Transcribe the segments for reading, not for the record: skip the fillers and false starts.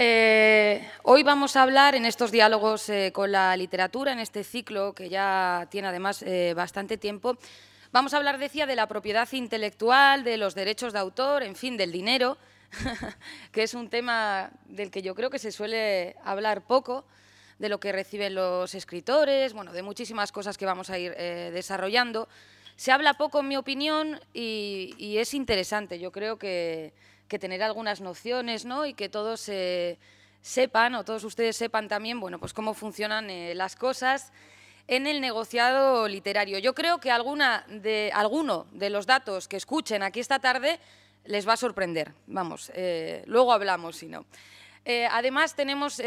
Hoy vamos a hablar en estos diálogos con la literatura, en este ciclo que ya tiene además bastante tiempo. Vamos a hablar, decía, de la propiedad intelectual, de los derechos de autor, en fin, del dinero, que es un tema del que yo creo que se suele hablar poco, de lo que reciben los escritores, bueno, de muchísimas cosas que vamos a ir desarrollando. Se habla poco, en mi opinión, y es interesante. Yo creo que tener algunas nociones, ¿no? Y que todos sepan, o todos ustedes sepan también, bueno, pues cómo funcionan las cosas en el negociado literario. Yo creo que alguno de los datos que escuchen aquí esta tarde les va a sorprender. Vamos, luego hablamos, si no. Además, tenemos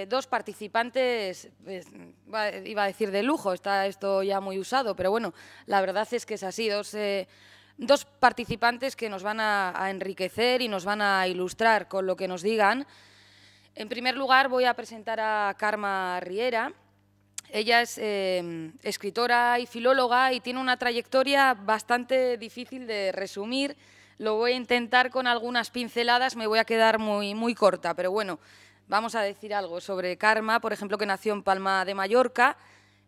dos participantes, iba a decir de lujo, está esto ya muy usado, pero bueno, la verdad es que es así, dos participantes que nos van a enriquecer y nos van a ilustrar con lo que nos digan. En primer lugar, voy a presentar a Carme Riera. Ella es escritora y filóloga y tiene una trayectoria bastante difícil de resumir. Lo voy a intentar con algunas pinceladas, me voy a quedar muy corta, pero bueno, vamos a decir algo sobre Carme, por ejemplo, que nació en Palma de Mallorca,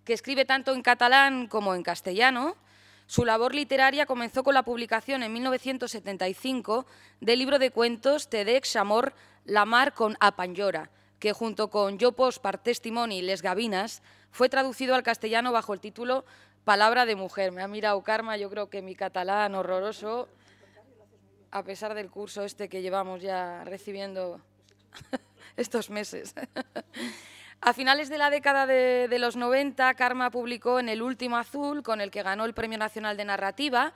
que escribe tanto en catalán como en castellano. Su labor literaria comenzó con la publicación en 1975 del libro de cuentos Te dec amor, la mar con Apanyora, que junto con Jo pos per testimoni les gavinas fue traducido al castellano bajo el título Palabra de mujer. Me ha mirado Carme, yo creo que mi catalán horroroso, a pesar del curso este que llevamos ya recibiendo estos meses. A finales de la década de los 90, Carme publicó En el último azul, con el que ganó el Premio Nacional de Narrativa.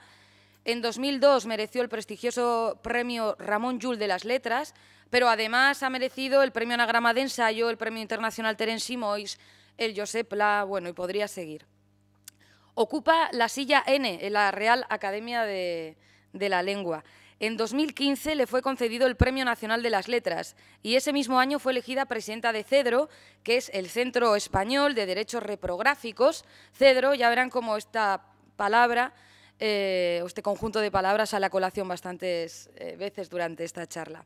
En 2002 mereció el prestigioso Premio Ramon Llull de las Letras, pero además ha merecido el Premio Anagrama de Ensayo, el Premio Internacional Terence Simois, el Josep Pla, bueno, y podría seguir. Ocupa la silla N en la Real Academia de la Lengua. En 2015 le fue concedido el Premio Nacional de las Letras y ese mismo año fue elegida presidenta de CEDRO, que es el Centro Español de Derechos Reprográficos. CEDRO, ya verán cómo esta palabra, este conjunto de palabras sale a colación bastantes veces durante esta charla.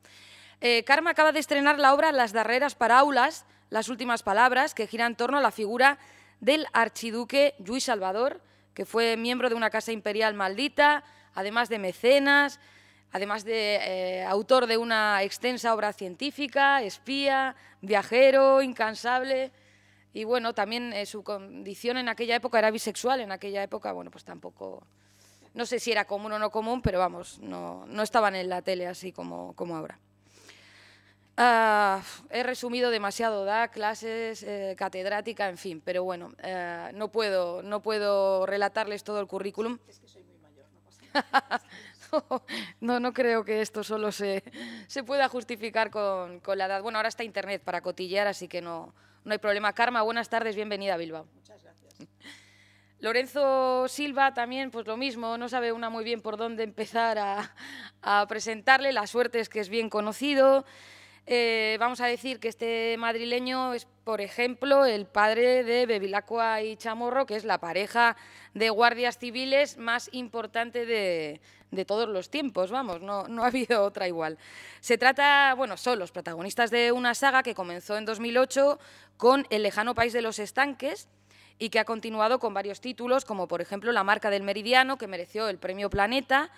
Carme acaba de estrenar la obra Las darreres paraules, las últimas palabras, que gira en torno a la figura del archiduque Lluís Salvador, que fue miembro de una casa imperial maldita, además de mecenas, además de autor de una extensa obra científica, espía, viajero, incansable. Y bueno, también su condición en aquella época era bisexual. En aquella época, bueno, pues tampoco, no sé si era común o no común, pero vamos, no estaban en la tele así como ahora. He resumido demasiado, da clases, catedrática, en fin, pero bueno, no puedo relatarles todo el currículum. Es que soy muy mayor, no pasa nada. No creo que esto solo se pueda justificar con la edad. Bueno, ahora está Internet para cotillear, así que no hay problema. Carme, buenas tardes, bienvenida a Bilbao. Muchas gracias. Lorenzo Silva también, pues lo mismo, no sabe una muy bien por dónde empezar a presentarle. La suerte es que es bien conocido. Vamos a decir que este madrileño es, por ejemplo, el padre de Bevilacqua y Chamorro, que es la pareja de guardias civiles más importante de todos los tiempos, vamos, no ha habido otra igual. Se trata, bueno, son los protagonistas de una saga que comenzó en 2008 con El lejano país de los estanques y que ha continuado con varios títulos, como por ejemplo La marca del meridiano, que mereció el premio Planeta,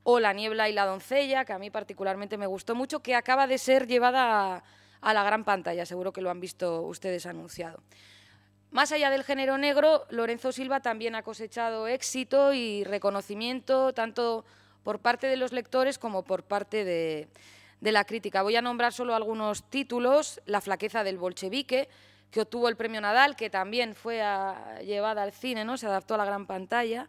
o La niebla y la doncella, que a mí particularmente me gustó mucho, que acaba de ser llevada a la gran pantalla, seguro que lo han visto ustedes anunciado. Más allá del género negro, Lorenzo Silva también ha cosechado éxito y reconocimiento, tanto por parte de los lectores como por parte de la crítica. Voy a nombrar solo algunos títulos: La flaqueza del bolchevique, que obtuvo el premio Nadal, que también fue llevada al cine, ¿no? Se adaptó a la gran pantalla.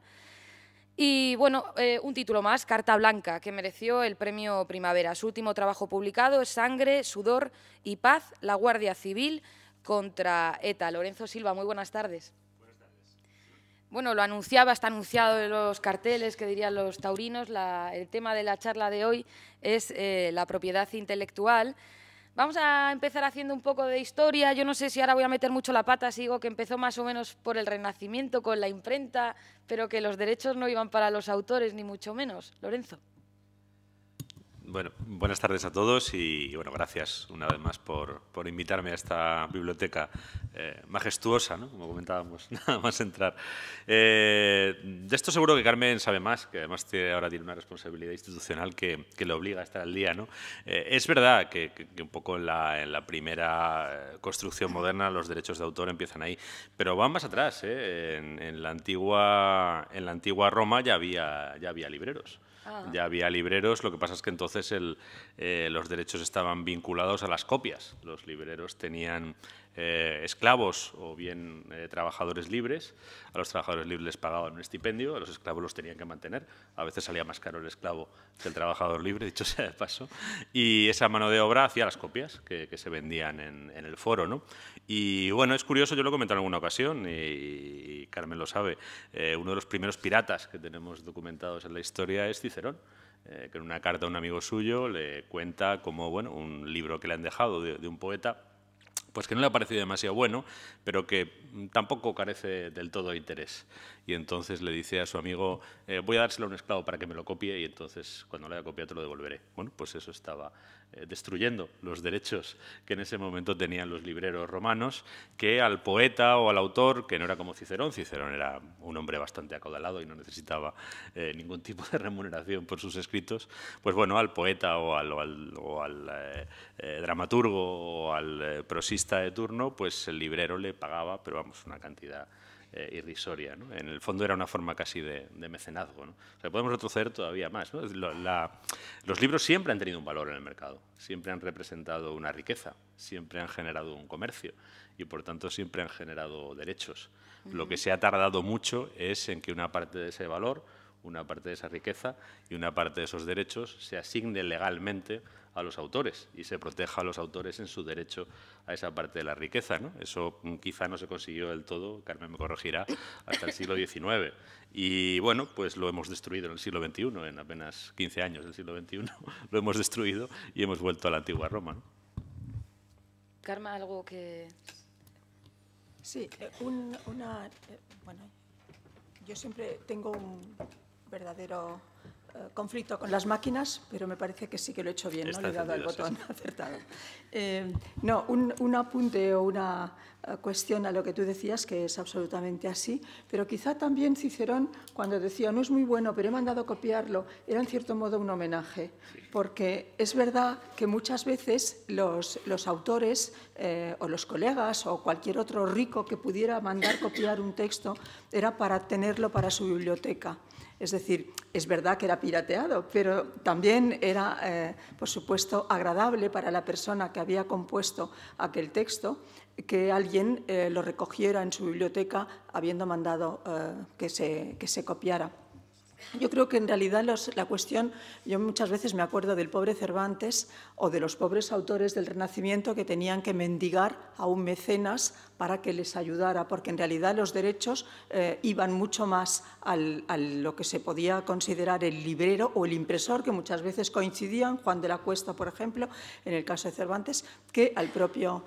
Y bueno, un título más, Carta Blanca, que mereció el premio Primavera. Su último trabajo publicado es Sangre, sudor y paz, la Guardia Civil contra ETA. Lorenzo Silva, muy buenas tardes. Buenas tardes. Bueno, lo anunciaba, está anunciado en los carteles, que dirían los taurinos. El tema de la charla de hoy es la propiedad intelectual. Vamos a empezar haciendo un poco de historia. Yo no sé si ahora voy a meter mucho la pata, si digo que empezó más o menos por el Renacimiento con la imprenta, pero que los derechos no iban para los autores, ni mucho menos. Lorenzo. Bueno, buenas tardes a todos y bueno, gracias una vez más por invitarme a esta biblioteca majestuosa, ¿no? Como comentábamos, nada más entrar. De esto seguro que Carmen sabe más, que además ahora tiene una responsabilidad institucional que le obliga a estar al día, ¿no? Es verdad que un poco en la primera construcción moderna los derechos de autor empiezan ahí, pero van más atrás, ¿eh? En la antigua Roma ya había libreros. Ya había libreros, lo que pasa es que entonces los derechos estaban vinculados a las copias. Los libreros tenían esclavos o bien trabajadores libres. A los trabajadores libres les pagaban un estipendio, a los esclavos los tenían que mantener. A veces salía más caro el esclavo que el trabajador libre, dicho sea de paso. Y esa mano de obra hacía las copias que se vendían en el foro, ¿no? Y bueno, es curioso, yo lo he comentado en alguna ocasión y Carmen lo sabe, uno de los primeros piratas que tenemos documentados en la historia es Cicerón, que en una carta a un amigo suyo le cuenta cómo, bueno, un libro que le han dejado de un poeta, pues que no le ha parecido demasiado bueno, pero que tampoco carece del todo de interés. Y entonces le dice a su amigo, voy a dárselo a un esclavo para que me lo copie y entonces cuando lo haya copiado te lo devolveré. Bueno, pues eso estaba destruyendo los derechos que en ese momento tenían los libreros romanos, que al poeta o al autor, que no era como Cicerón, Cicerón era un hombre bastante acaudalado y no necesitaba ningún tipo de remuneración por sus escritos, pues bueno, al poeta o al dramaturgo o al prosista de turno, pues el librero le pagaba, pero vamos, una cantidad irrisoria, ¿no? En el fondo era una forma casi de mecenazgo, ¿no? O sea, podemos retroceder todavía más, ¿no? Los libros siempre han tenido un valor en el mercado, siempre han representado una riqueza, siempre han generado un comercio y, por tanto, siempre han generado derechos. Lo que se ha tardado mucho es en que una parte de ese valor, una parte de esa riqueza y una parte de esos derechos se asigne legalmente a los autores y se proteja a los autores en su derecho a esa parte de la riqueza, ¿no? Eso quizá no se consiguió del todo, Carmen me corregirá, hasta el siglo XIX. Y bueno, pues lo hemos destruido en el siglo XXI, en apenas 15 años del siglo XXI, lo hemos destruido y hemos vuelto a la antigua Roma, ¿no? Carmen, algo que... Sí, bueno, yo siempre tengo un verdadero conflicto con las máquinas, pero me parece que sí que lo he hecho bien, no le he dado al botón acertado. No, un apunte o una cuestión a lo que tú decías, que es absolutamente así, pero quizá también Cicerón, cuando decía no es muy bueno, pero he mandado copiarlo, era en cierto modo un homenaje, porque es verdad que muchas veces los autores o los colegas o cualquier otro rico que pudiera mandar copiar un texto era para tenerlo para su biblioteca. Es decir, es verdad que era pirateado, pero también era, por supuesto, agradable para la persona que había compuesto aquel texto que alguien lo recogiera en su biblioteca habiendo mandado que se copiara. Yo creo que en realidad la cuestión, yo muchas veces me acuerdo del pobre Cervantes o de los pobres autores del Renacimiento que tenían que mendigar a un mecenas para que les ayudara, porque en realidad los derechos iban mucho más a lo que se podía considerar el librero o el impresor, que muchas veces coincidían, Juan de la Cuesta, por ejemplo, en el caso de Cervantes, que al propio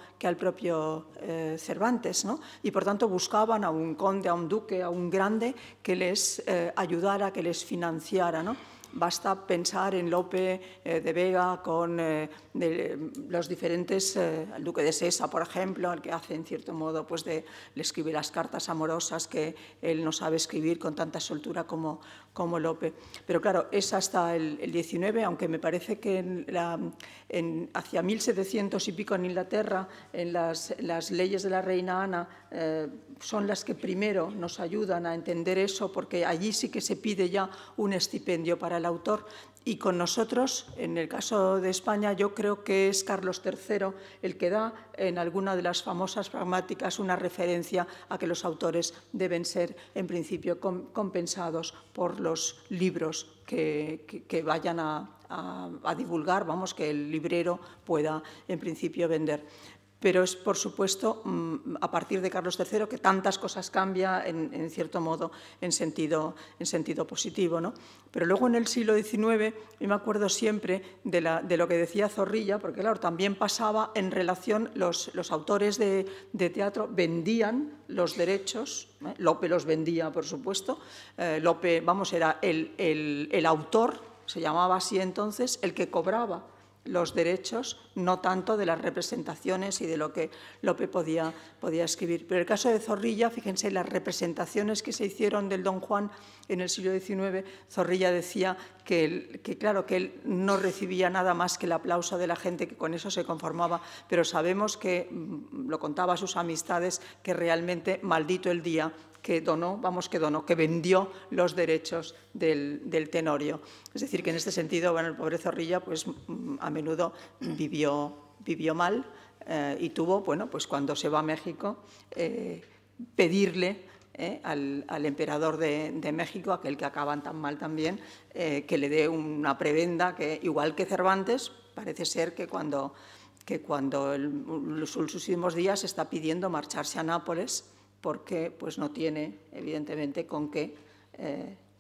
Cervantes, ¿no? Y por tanto buscaban a un conde, a un duque, a un grande que les ayudara, que les financiara, ¿no? Basta pensar en Lope de Vega con los diferentes, el duque de Sesa, por ejemplo, el que hace en cierto modo, pues le escribe las cartas amorosas que él no sabe escribir con tanta soltura como Lope. Pero claro, es hasta el 19, aunque me parece que hacia 1700 y pico en Inglaterra, en las leyes de la reina Ana, son las que primero nos ayudan a entender eso, porque allí sí que se pide ya un estipendio para el autor. Y con nosotros, en el caso de España, yo creo que es Carlos III el que da en alguna de las famosas pragmáticas una referencia a que los autores deben ser, en principio, compensados por los libros que vayan a divulgar, vamos, que el librero pueda, en principio, vender. Pero es, por supuesto, a partir de Carlos III que tantas cosas cambia, en cierto modo, en sentido positivo, ¿no? Pero luego en el siglo XIX, yo me acuerdo siempre de lo que decía Zorrilla, porque claro, también pasaba en relación, los autores de teatro vendían los derechos, Lope los vendía, por supuesto, Lope, vamos, era el autor se llamaba así entonces, el que cobraba los derechos, no tanto de las representaciones y de lo que Lope podía escribir. Pero en el caso de Zorrilla, fíjense, las representaciones que se hicieron del Don Juan en el siglo XIX, Zorrilla decía que él no recibía nada más que el aplauso de la gente, que con eso se conformaba, pero sabemos que, lo contaba a sus amistades, que realmente maldito el día que que vendió los derechos del tenorio. Es decir, que en este sentido, bueno, el pobre Zorrilla pues, a menudo vivió mal y tuvo, bueno, pues cuando se va a México, pedirle al emperador de México, aquel que acaban tan mal también, que le dé una prebenda que, igual que Cervantes, parece ser que cuando en sus últimos días está pidiendo marcharse a Nápoles, porque pues, no tiene, evidentemente, con qué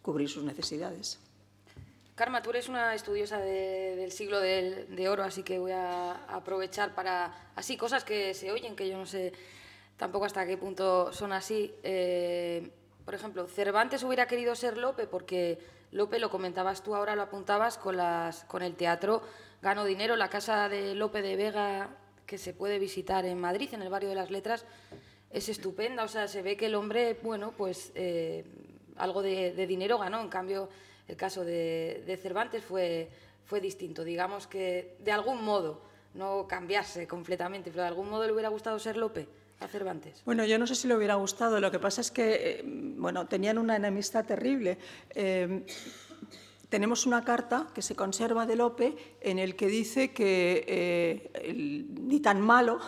cubrir sus necesidades. Karma, tú eres una estudiosa del siglo de oro, así que voy a aprovechar para, así, cosas que se oyen, que yo no sé tampoco hasta qué punto son así. Por ejemplo, Cervantes hubiera querido ser Lope, porque Lope, lo comentabas tú ahora, lo apuntabas, con el teatro ganó dinero. La casa de Lope de Vega, que se puede visitar en Madrid, en el barrio de las Letras, es estupenda. O sea, se ve que el hombre, bueno, pues algo de dinero ganó. En cambio, el caso de Cervantes fue distinto. Digamos que de algún modo, no cambiarse completamente, pero de algún modo le hubiera gustado ser Lope a Cervantes. Bueno, yo no sé si le hubiera gustado. Lo que pasa es que, bueno, tenían una enemistad terrible. Tenemos una carta que se conserva de Lope en el que dice que ni tan malo,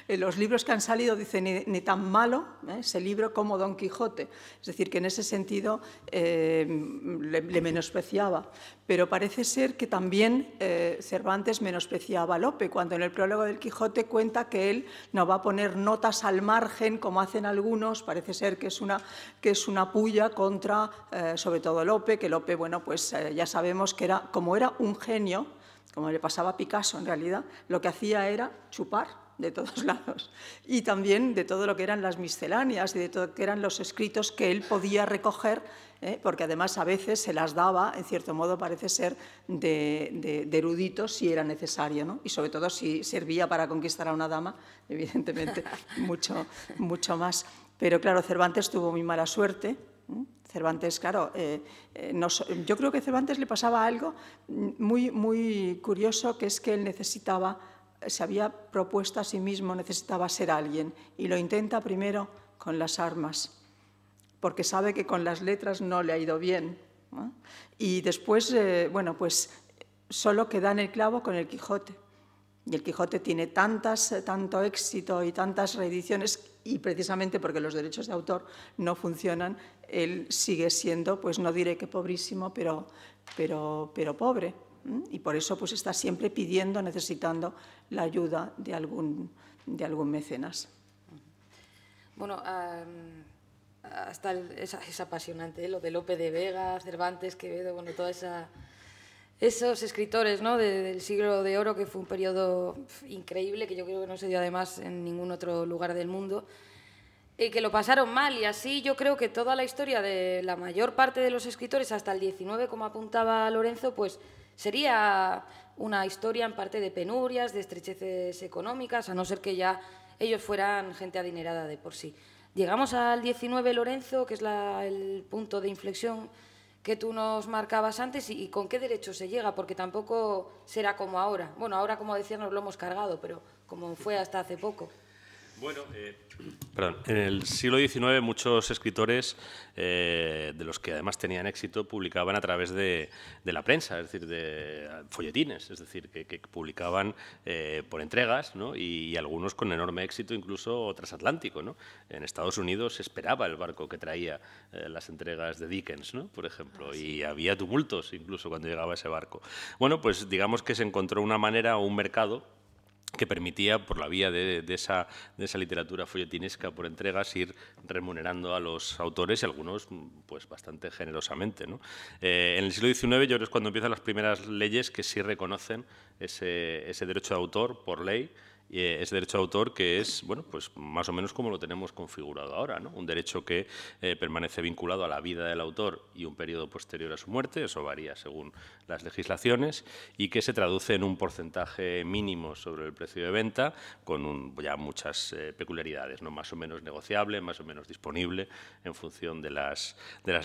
en los libros que han salido dice ni tan malo ese libro como Don Quijote. Es decir, que en ese sentido le menospreciaba. Pero parece ser que también Cervantes menospreciaba a Lope, cuando en el prólogo del Quijote cuenta que él no va a poner notas al margen, como hacen algunos. Parece ser que es una pulla contra, sobre todo Lope, que Lope, bueno, pues ya sabemos que como era un genio, como le pasaba a Picasso en realidad, lo que hacía era chupar de todos lados, y también de todo lo que eran las misceláneas y de todo lo que eran los escritos que él podía recoger, porque además a veces se las daba, en cierto modo parece ser, de erudito si era necesario, ¿no? Y sobre todo si servía para conquistar a una dama, evidentemente mucho más. Pero claro, Cervantes tuvo muy mala suerte. Cervantes, claro, yo creo que a Cervantes le pasaba algo muy curioso, que es que él se había propuesto a sí mismo, necesitaba ser alguien, y lo intenta primero con las armas, porque sabe que con las letras no le ha ido bien, ¿no? Y después, bueno, pues solo queda en el clavo con el Quijote. Y el Quijote tiene tanto éxito y tantas reediciones, y precisamente porque los derechos de autor no funcionan, él sigue siendo, pues no diré que pobrísimo, pero pobre. Y por eso pues está siempre pidiendo, necesitando la ayuda de algún mecenas. Bueno, hasta es apasionante, lo de Lope de Vega, Cervantes, Quevedo, bueno, toda esos escritores, ¿no?, del siglo de oro, que fue un periodo increíble, que yo creo que no se dio además en ningún otro lugar del mundo, y que lo pasaron mal. Y así yo creo que toda la historia de la mayor parte de los escritores, hasta el 19, como apuntaba Lorenzo, pues sería una historia en parte de penurias, de estrecheces económicas, a no ser que ya ellos fueran gente adinerada de por sí. Llegamos al 19, Lorenzo, que es el punto de inflexión que tú nos marcabas antes, y con qué derecho se llega, porque tampoco será como ahora. Bueno, ahora, como decías, nos lo hemos cargado, pero como fue hasta hace poco. Bueno, en el siglo XIX muchos escritores, de los que además tenían éxito, publicaban a través de la prensa, es decir, de folletines, es decir, que publicaban por entregas, ¿no? Y algunos con enorme éxito, incluso transatlántico, ¿no? En Estados Unidos se esperaba el barco que traía las entregas de Dickens, ¿no?, por ejemplo, y había tumultos incluso cuando llegaba ese barco. Bueno, pues digamos que se encontró una manera o un mercado que permitía, por la vía de esa literatura folletinesca por entregas, ir remunerando a los autores, y algunos pues bastante generosamente, ¿no? En el siglo XIX yo creo que es cuando empiezan las primeras leyes que sí reconocen ese derecho de autor por ley, ese derecho de autor que es, bueno, pues más o menos como lo tenemos configurado ahora, ¿no? Un derecho que permanece vinculado a la vida del autor y un periodo posterior a su muerte, eso varía según las legislaciones, y que se traduce en un porcentaje mínimo sobre el precio de venta, con ya muchas peculiaridades, ¿no? Más o menos negociable, más o menos disponible, en función de las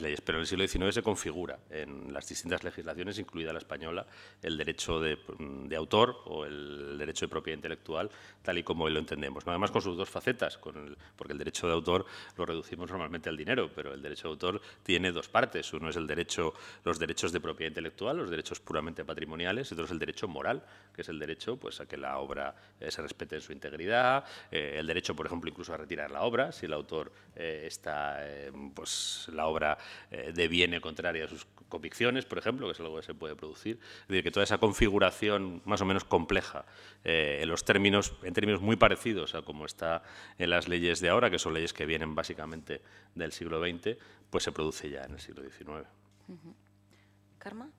leyes. Pero en el siglo XIX se configura en las distintas legislaciones, incluida la española, el derecho de autor o el derecho de propiedad intelectual, tal y como hoy lo entendemos, ¿no? Además, con sus dos facetas, porque el derecho de autor lo reducimos normalmente al dinero, pero el derecho de autor tiene dos partes. Uno es los derechos de propiedad intelectual, los derechos puramente patrimoniales, y otro es el derecho moral, que es el derecho, pues, a que la obra se respete en su integridad, el derecho, por ejemplo, incluso a retirar la obra, si el autor pues la obra deviene contraria a sus convicciones, por ejemplo, que es algo que se puede producir. Es decir, que toda esa configuración más o menos compleja, en términos muy parecidos a como está en las leyes de ahora, que son leyes que vienen básicamente del siglo XX, pues se produce ya en el siglo XIX. Karma,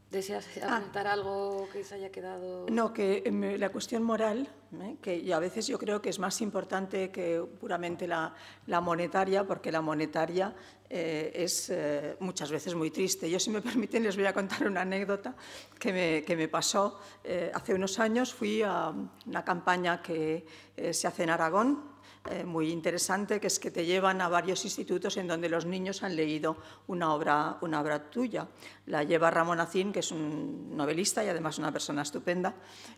¿deseas apuntar algo que se haya quedado? No, que la cuestión moral, que a veces yo creo que es más importante que puramente la monetaria, porque la monetaria es muchas veces muy triste. Yo, si me permiten, les voy a contar una anécdota que me pasó. Hace unos años fui a una campaña que se hace en Aragón, muy interesante, que es que te llevan a varios institutos en donde los niños han leído una obra tuya. La lleva Ramón Acín, que es un novelista y además una persona estupenda,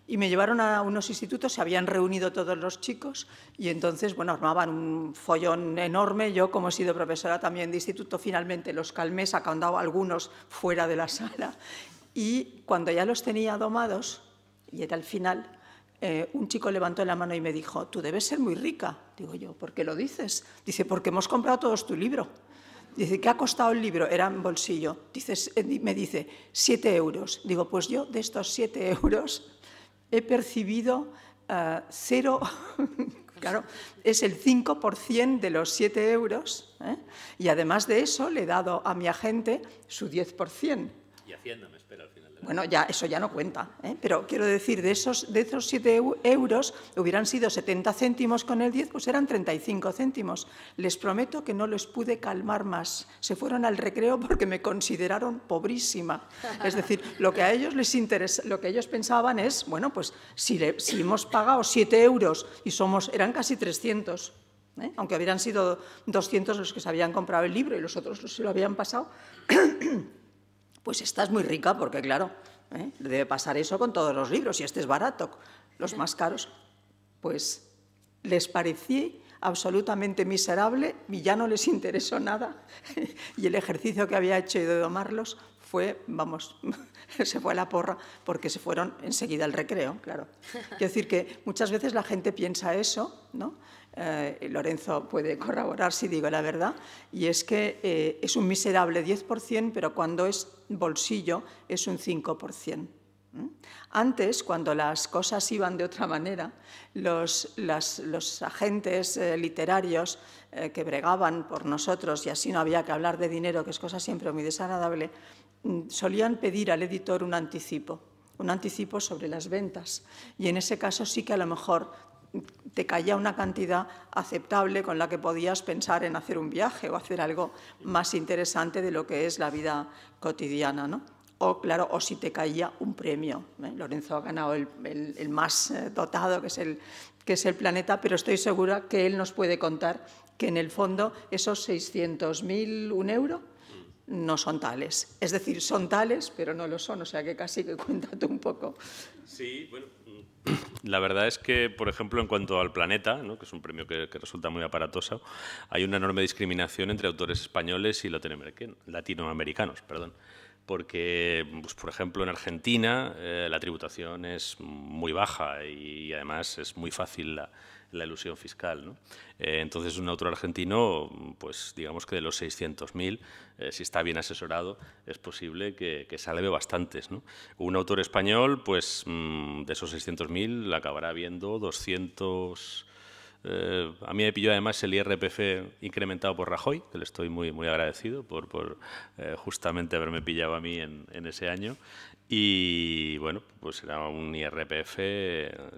y me llevaron a unos institutos, se habían reunido todos los chicos y entonces, bueno, armaban un follón enorme. Yo, como he sido profesora también de instituto, finalmente los calmé, sacando algunos fuera de la sala, y cuando ya los tenía domados, y era el final, un chico levantó la mano y me dijo: tú debes ser muy rica. Digo yo: ¿por qué lo dices? Dice: porque hemos comprado todos tu libro. Dice: ¿qué ha costado el libro? Era en bolsillo. Me dice: 7 euros. Digo: pues yo de estos 7 euros he percibido 0, claro, es el 5% de los 7 euros, y además de eso le he dado a mi agente su 10%. Y Hacienda me espera al final. Bueno, ya, eso ya no cuenta, pero quiero decir, de esos 7 euros hubieran sido 70 céntimos con el 10, pues eran 35 céntimos. Les prometo que no les pude calmar más. Se fueron al recreo porque me consideraron pobrísima. Es decir, lo que a ellos les interesa, lo que ellos pensaban es, bueno, pues si hemos pagado 7 euros y eran casi 300, aunque hubieran sido 200 los que se habían comprado el libro y los otros se lo habían pasado, pues estás muy rica, porque claro, debe pasar eso con todos los libros, y este es barato, los más caros. Pues les parecí absolutamente miserable y ya no les interesó nada, y el ejercicio que había hecho de domarlos fue, vamos, se fue a la porra, porque se fueron enseguida al recreo, claro. Quiero decir que muchas veces la gente piensa eso, ¿no? Lorenzo puede corroborar si digo la verdad, y es que es un miserable 10%, pero cuando es bolsillo es un 5%. Antes, cuando las cosas iban de otra manera, los agentes literarios que bregaban por nosotros, y así no había que hablar de dinero, que es cosa siempre muy desagradable, solían pedir al editor un anticipo sobre las ventas, y en ese caso sí que a lo mejor te caía una cantidad aceptable con la que podías pensar en hacer un viaje o hacer algo más interesante de lo que es la vida cotidiana, ¿no? O, claro, o si te caía un premio. Lorenzo ha ganado el más dotado, que es el Planeta, pero estoy segura que él nos puede contar que en el fondo esos 600.000, €1, no son tales. Es decir, son tales, pero no lo son, o sea que casi que cuéntate un poco. Sí, bueno, la verdad es que, por ejemplo, en cuanto al Planeta, ¿no?, que es un premio que resulta muy aparatoso, hay una enorme discriminación entre autores españoles y latinoamericanos, porque, pues, por ejemplo, en Argentina la tributación es muy baja y además es muy fácil la elusión fiscal, ¿no? Entonces, un autor argentino, pues digamos que de los 600.000, si está bien asesorado, es posible que salve bastantes, ¿no? Un autor español, pues de esos 600.000 acabará viendo 200 A mí me pilló además el IRPF incrementado por Rajoy, que le estoy muy, muy agradecido por justamente haberme pillado a mí en ese año. Y bueno, pues era un IRPF,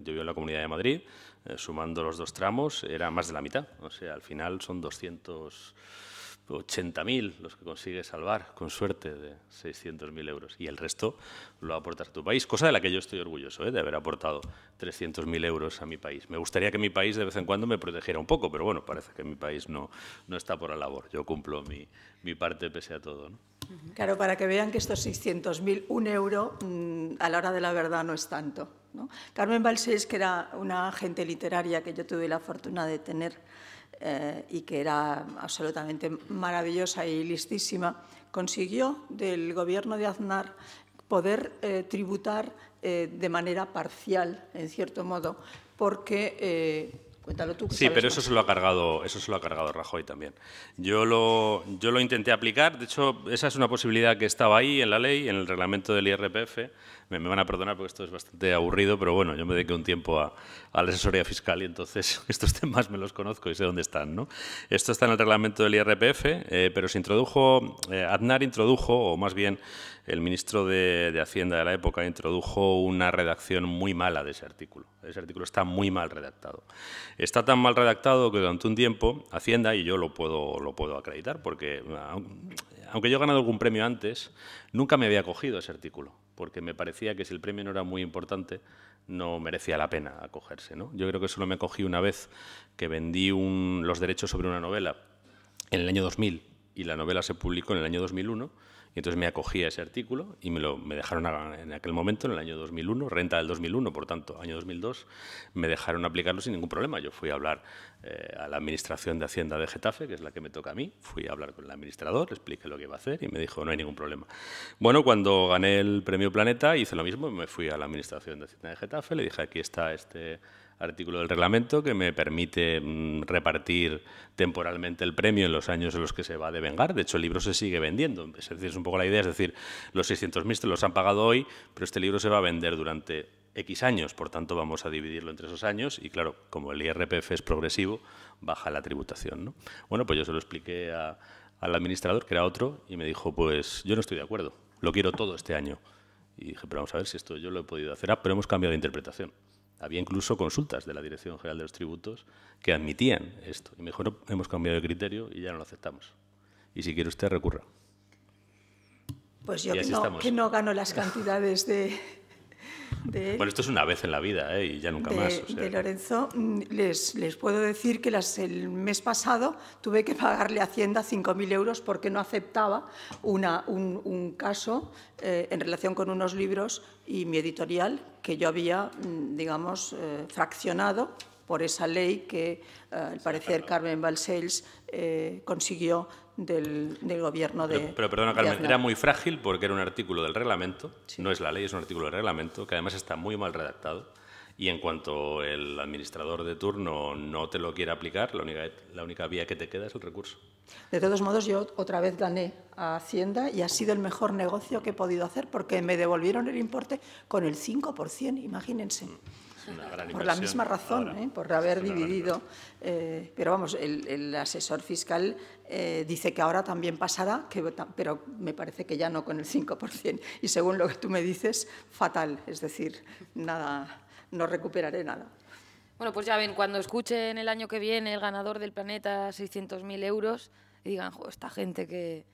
yo vivo en la Comunidad de Madrid, sumando los 2 tramos, era más de la mitad. O sea, al final son 280.000 los que consigues salvar, con suerte, de 600.000 euros. Y el resto lo aportas a tu país, cosa de la que yo estoy orgulloso, de haber aportado 300.000 euros a mi país. Me gustaría que mi país de vez en cuando me protegiera un poco, pero bueno, parece que mi país no está por la labor. Yo cumplo mi parte pese a todo, ¿no? Claro, para que vean que estos 600.000, 1 euro, a la hora de la verdad no es tanto, ¿no? Carmen Balcells, que era una agente literaria que yo tuve la fortuna de tener y que era absolutamente maravillosa y listísima, consiguió del gobierno de Aznar poder tributar de manera parcial, en cierto modo, porque... Cuéntalo tú. Sí, pero eso se lo ha cargado Rajoy también. Yo lo intenté aplicar. De hecho, esa es una posibilidad que estaba ahí en la ley, en el reglamento del IRPF. Me van a perdonar porque esto es bastante aburrido, pero bueno, yo me dediqué un tiempo a la asesoría fiscal y entonces estos temas me los conozco y sé dónde están, ¿no? Esto está en el reglamento del IRPF, pero se introdujo, Aznar introdujo, o más bien el ministro de Hacienda de la época introdujo una redacción muy mala de ese artículo. Ese artículo está muy mal redactado. Está tan mal redactado que durante un tiempo Hacienda, y yo lo puedo acreditar, porque aunque yo he ganado algún premio antes, nunca me había cogido ese artículo, porque me parecía que si el premio no era muy importante, no merecía la pena acogerse, ¿no? Yo creo que solo me cogí una vez que vendí los derechos sobre una novela en el año 2000 y la novela se publicó en el año 2001, y entonces me acogí a ese artículo y me dejaron en aquel momento, en el año 2001, renta del 2001, por tanto, año 2002, me dejaron aplicarlo sin ningún problema. Yo fui a hablar a la Administración de Hacienda de Getafe, que es la que me toca a mí, fui a hablar con el administrador, le expliqué lo que iba a hacer y me dijo, no hay ningún problema. Bueno, cuando gané el Premio Planeta hice lo mismo, me fui a la Administración de Hacienda de Getafe, le dije, aquí está este artículo del reglamento que me permite repartir temporalmente el premio en los años en los que se va a devengar. De hecho, el libro se sigue vendiendo. Es decir, es un poco la idea, es decir, los 600.000 te los han pagado hoy, pero este libro se va a vender durante X años, por tanto vamos a dividirlo entre esos años y claro, como el IRPF es progresivo, baja la tributación, ¿no? Bueno, pues yo se lo expliqué al administrador, que era otro, y me dijo, pues yo no estoy de acuerdo, lo quiero todo este año. Y dije, pero vamos a ver si esto yo lo he podido hacer. Pero hemos cambiado de interpretación. Había incluso consultas de la Dirección General de los Tributos que admitían esto. Y me dijo, no, hemos cambiado de criterio y ya no lo aceptamos. Y si quiere usted, recurra. Pues yo que no gano las cantidades de bueno, esto es una vez en la vida, y ya nunca más. O sea, de Lorenzo, les puedo decir que el mes pasado tuve que pagarle a Hacienda 5.000 euros porque no aceptaba un caso en relación con unos libros y mi editorial que yo había, digamos, fraccionado por esa ley que, al parecer, Carmen Balcells consiguió del gobierno de... Pero perdona, Carmen, era muy frágil porque era un artículo del reglamento, sí. No es la ley, es un artículo del reglamento, que además está muy mal redactado, y en cuanto el administrador de turno no te lo quiere aplicar, la única vía que te queda es el recurso. De todos modos, yo otra vez gané a Hacienda y ha sido el mejor negocio que he podido hacer porque me devolvieron el importe con el 5%, imagínense. Por la misma razón, por haber dividido. Pero vamos, el asesor fiscal dice que ahora también pasará, pero me parece que ya no con el 5%. Y según lo que tú me dices, fatal. Es decir, nada, no recuperaré nada. Bueno, pues ya ven, cuando escuchen el año que viene el ganador del Planeta 600.000 euros y digan, jo, esta gente que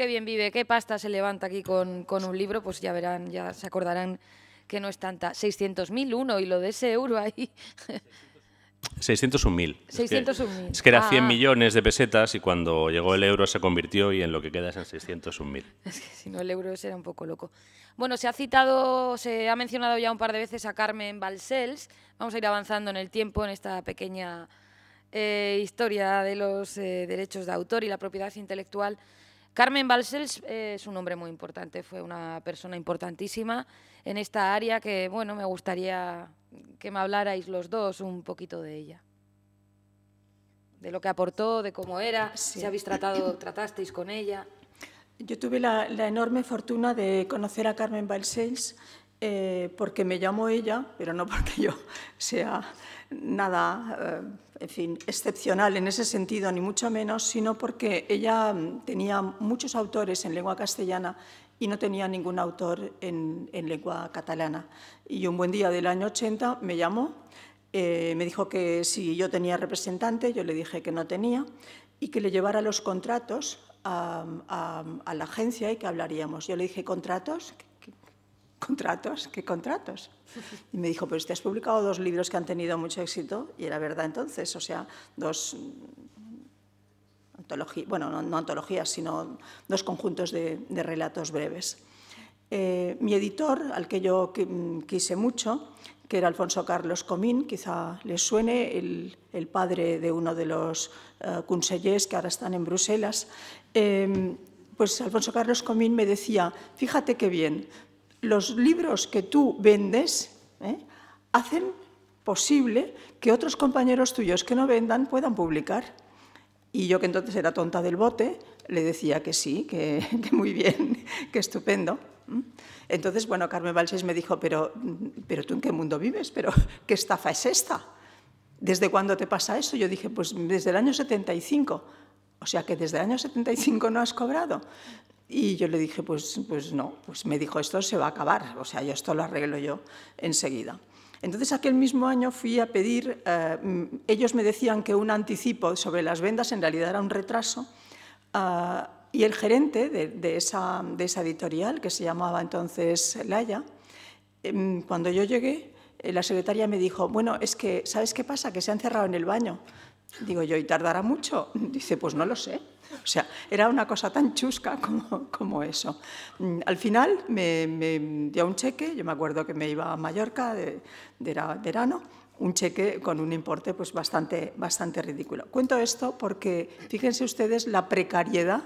bien vive, qué pasta se levanta aquí con un libro, pues ya verán, ya se acordarán que no es tanta. 600.001 y lo de ese euro ahí. 601.000. 601.000. Es que era 100 millones de pesetas y cuando llegó el euro se convirtió y en lo que queda es en 601.000. Es que si no el euro era un poco loco. Bueno, se ha mencionado ya un par de veces a Carmen Balcells. Vamos a ir avanzando en el tiempo en esta pequeña historia de los derechos de autor y la propiedad intelectual. Carmen Balcells es un nombre muy importante, fue una persona importantísima en esta área que, bueno, me gustaría que me hablarais los dos un poquito de ella. De lo que aportó, de cómo era, sí. Si habéis tratasteis con ella. Yo tuve la enorme fortuna de conocer a Carmen Balcells Porque me llamó ella, pero no porque yo sea nada, en fin, excepcional en ese sentido, ni mucho menos, sino porque ella tenía muchos autores en lengua castellana y no tenía ningún autor en lengua catalana. Y un buen día del año 80 me llamó, me dijo que si yo tenía representante, yo le dije que no tenía, y que le llevara los contratos a la agencia y que hablaríamos. Yo le dije, ¿contratos? ¿Contratos? ¿Qué contratos? Y me dijo, pues te has publicado 2 libros que han tenido mucho éxito, y era verdad entonces, o sea, 2 antologías, bueno, no antologías, sino 2 conjuntos de relatos breves. Mi editor, al que yo quise mucho, que era Alfonso Carlos Comín, quizá les suene, el padre de uno de los consellers que ahora están en Bruselas, pues Alfonso Carlos Comín me decía, fíjate qué bien, los libros que tú vendes hacen posible que otros compañeros tuyos que no vendan puedan publicar. Y yo, que entonces era tonta del bote, le decía que sí, que muy bien, que estupendo. Entonces, bueno, Carmen Balcells me dijo, pero ¿tú en qué mundo vives? ¿Pero qué estafa es esta? ¿Desde cuándo te pasa eso? Yo dije, pues desde el año 75. O sea, que desde el año 75 no has cobrado. Y yo le dije, pues no, pues me dijo, esto se va a acabar, o sea, yo esto lo arreglo yo enseguida. Entonces, aquel mismo año fui a pedir, ellos me decían que un anticipo sobre las ventas en realidad era un retraso, y el gerente de esa editorial, que se llamaba entonces Laia, cuando yo llegué, la secretaria me dijo, bueno, es que, ¿sabes qué pasa? Que se han encerrado en el baño. Digo yo, ¿y tardará mucho? Dice, pues no lo sé. O sea, era una cosa tan chusca como eso. Al final me dio un cheque, yo me acuerdo que me iba a Mallorca, era verano, un cheque con un importe pues bastante ridículo. Cuento esto porque fíjense ustedes la precariedad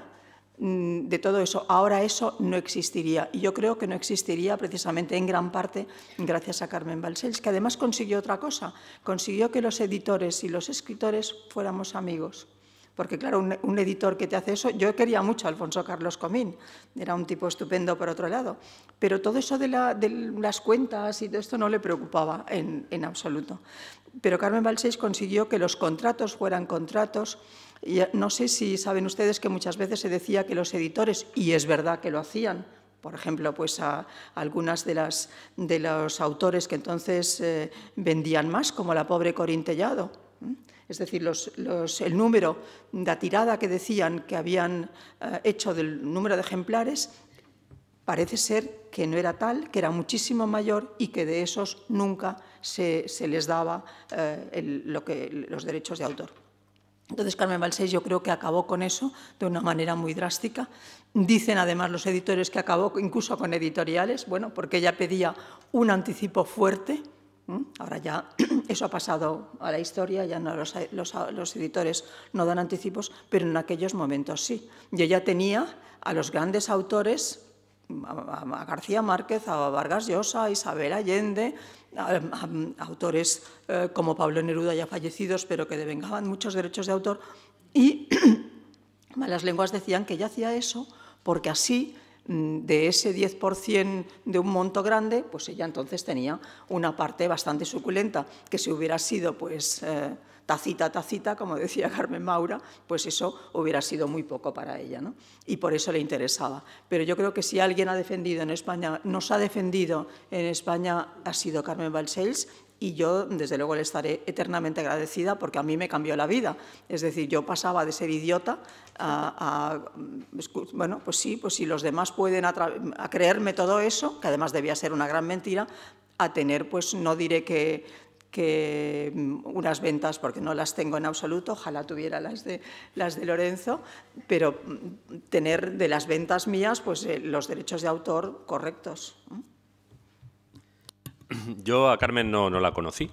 de todo eso. Ahora eso no existiría, y yo creo que no existiría precisamente en gran parte gracias a Carmen Balcells, que además consiguió otra cosa, consiguió que los editores y los escritores fuéramos amigos. Porque claro, un editor que te hace eso, yo quería mucho a Alfonso Carlos Comín, era un tipo estupendo por otro lado, pero todo eso de las cuentas y todo esto no le preocupaba en absoluto. Pero Carmen Balcells consiguió que los contratos fueran contratos. Y no sé si saben ustedes que muchas veces se decía que los editores, y es verdad que lo hacían, por ejemplo, pues a algunas de los autores que entonces vendían más, como la pobre Corín Tellado. Es decir, el número, la tirada que decían que habían hecho del número de ejemplares, parece ser que no era tal, que era muchísimo mayor y que de esos nunca se les daba los derechos de autor. Entonces, Carmen Balcells yo creo que acabó con eso de una manera muy drástica. Dicen además los editores que acabó incluso con editoriales, bueno, porque ella pedía un anticipo fuerte. Ahora ya eso ha pasado a la historia, ya no, los editores no dan anticipos, pero en aquellos momentos sí. Y ella tenía a los grandes autores, a García Márquez, a Vargas Llosa, a Isabel Allende, a autores como Pablo Neruda, ya fallecidos, pero que devengaban muchos derechos de autor, y malas lenguas decían que ella hacía eso porque así, de ese 10% de un monto grande, pues ella entonces tenía una parte bastante suculenta, que si hubiera sido pues tacita, como decía Carmen Maura, pues eso hubiera sido muy poco para ella, ¿no? Y por eso le interesaba. Pero yo creo que si alguien ha defendido en España, nos ha defendido en España, ha sido Carmen Balcells, y yo, desde luego, le estaré eternamente agradecida porque a mí me cambió la vida. Es decir, yo pasaba de ser idiota bueno, pues sí, si los demás pueden a creerme todo eso, que además debía ser una gran mentira, a tener, pues no diré que unas ventas, porque no las tengo en absoluto, ojalá tuviera las de Lorenzo, pero tener de las ventas mías pues los derechos de autor correctos. Yo a Carmen no la conocí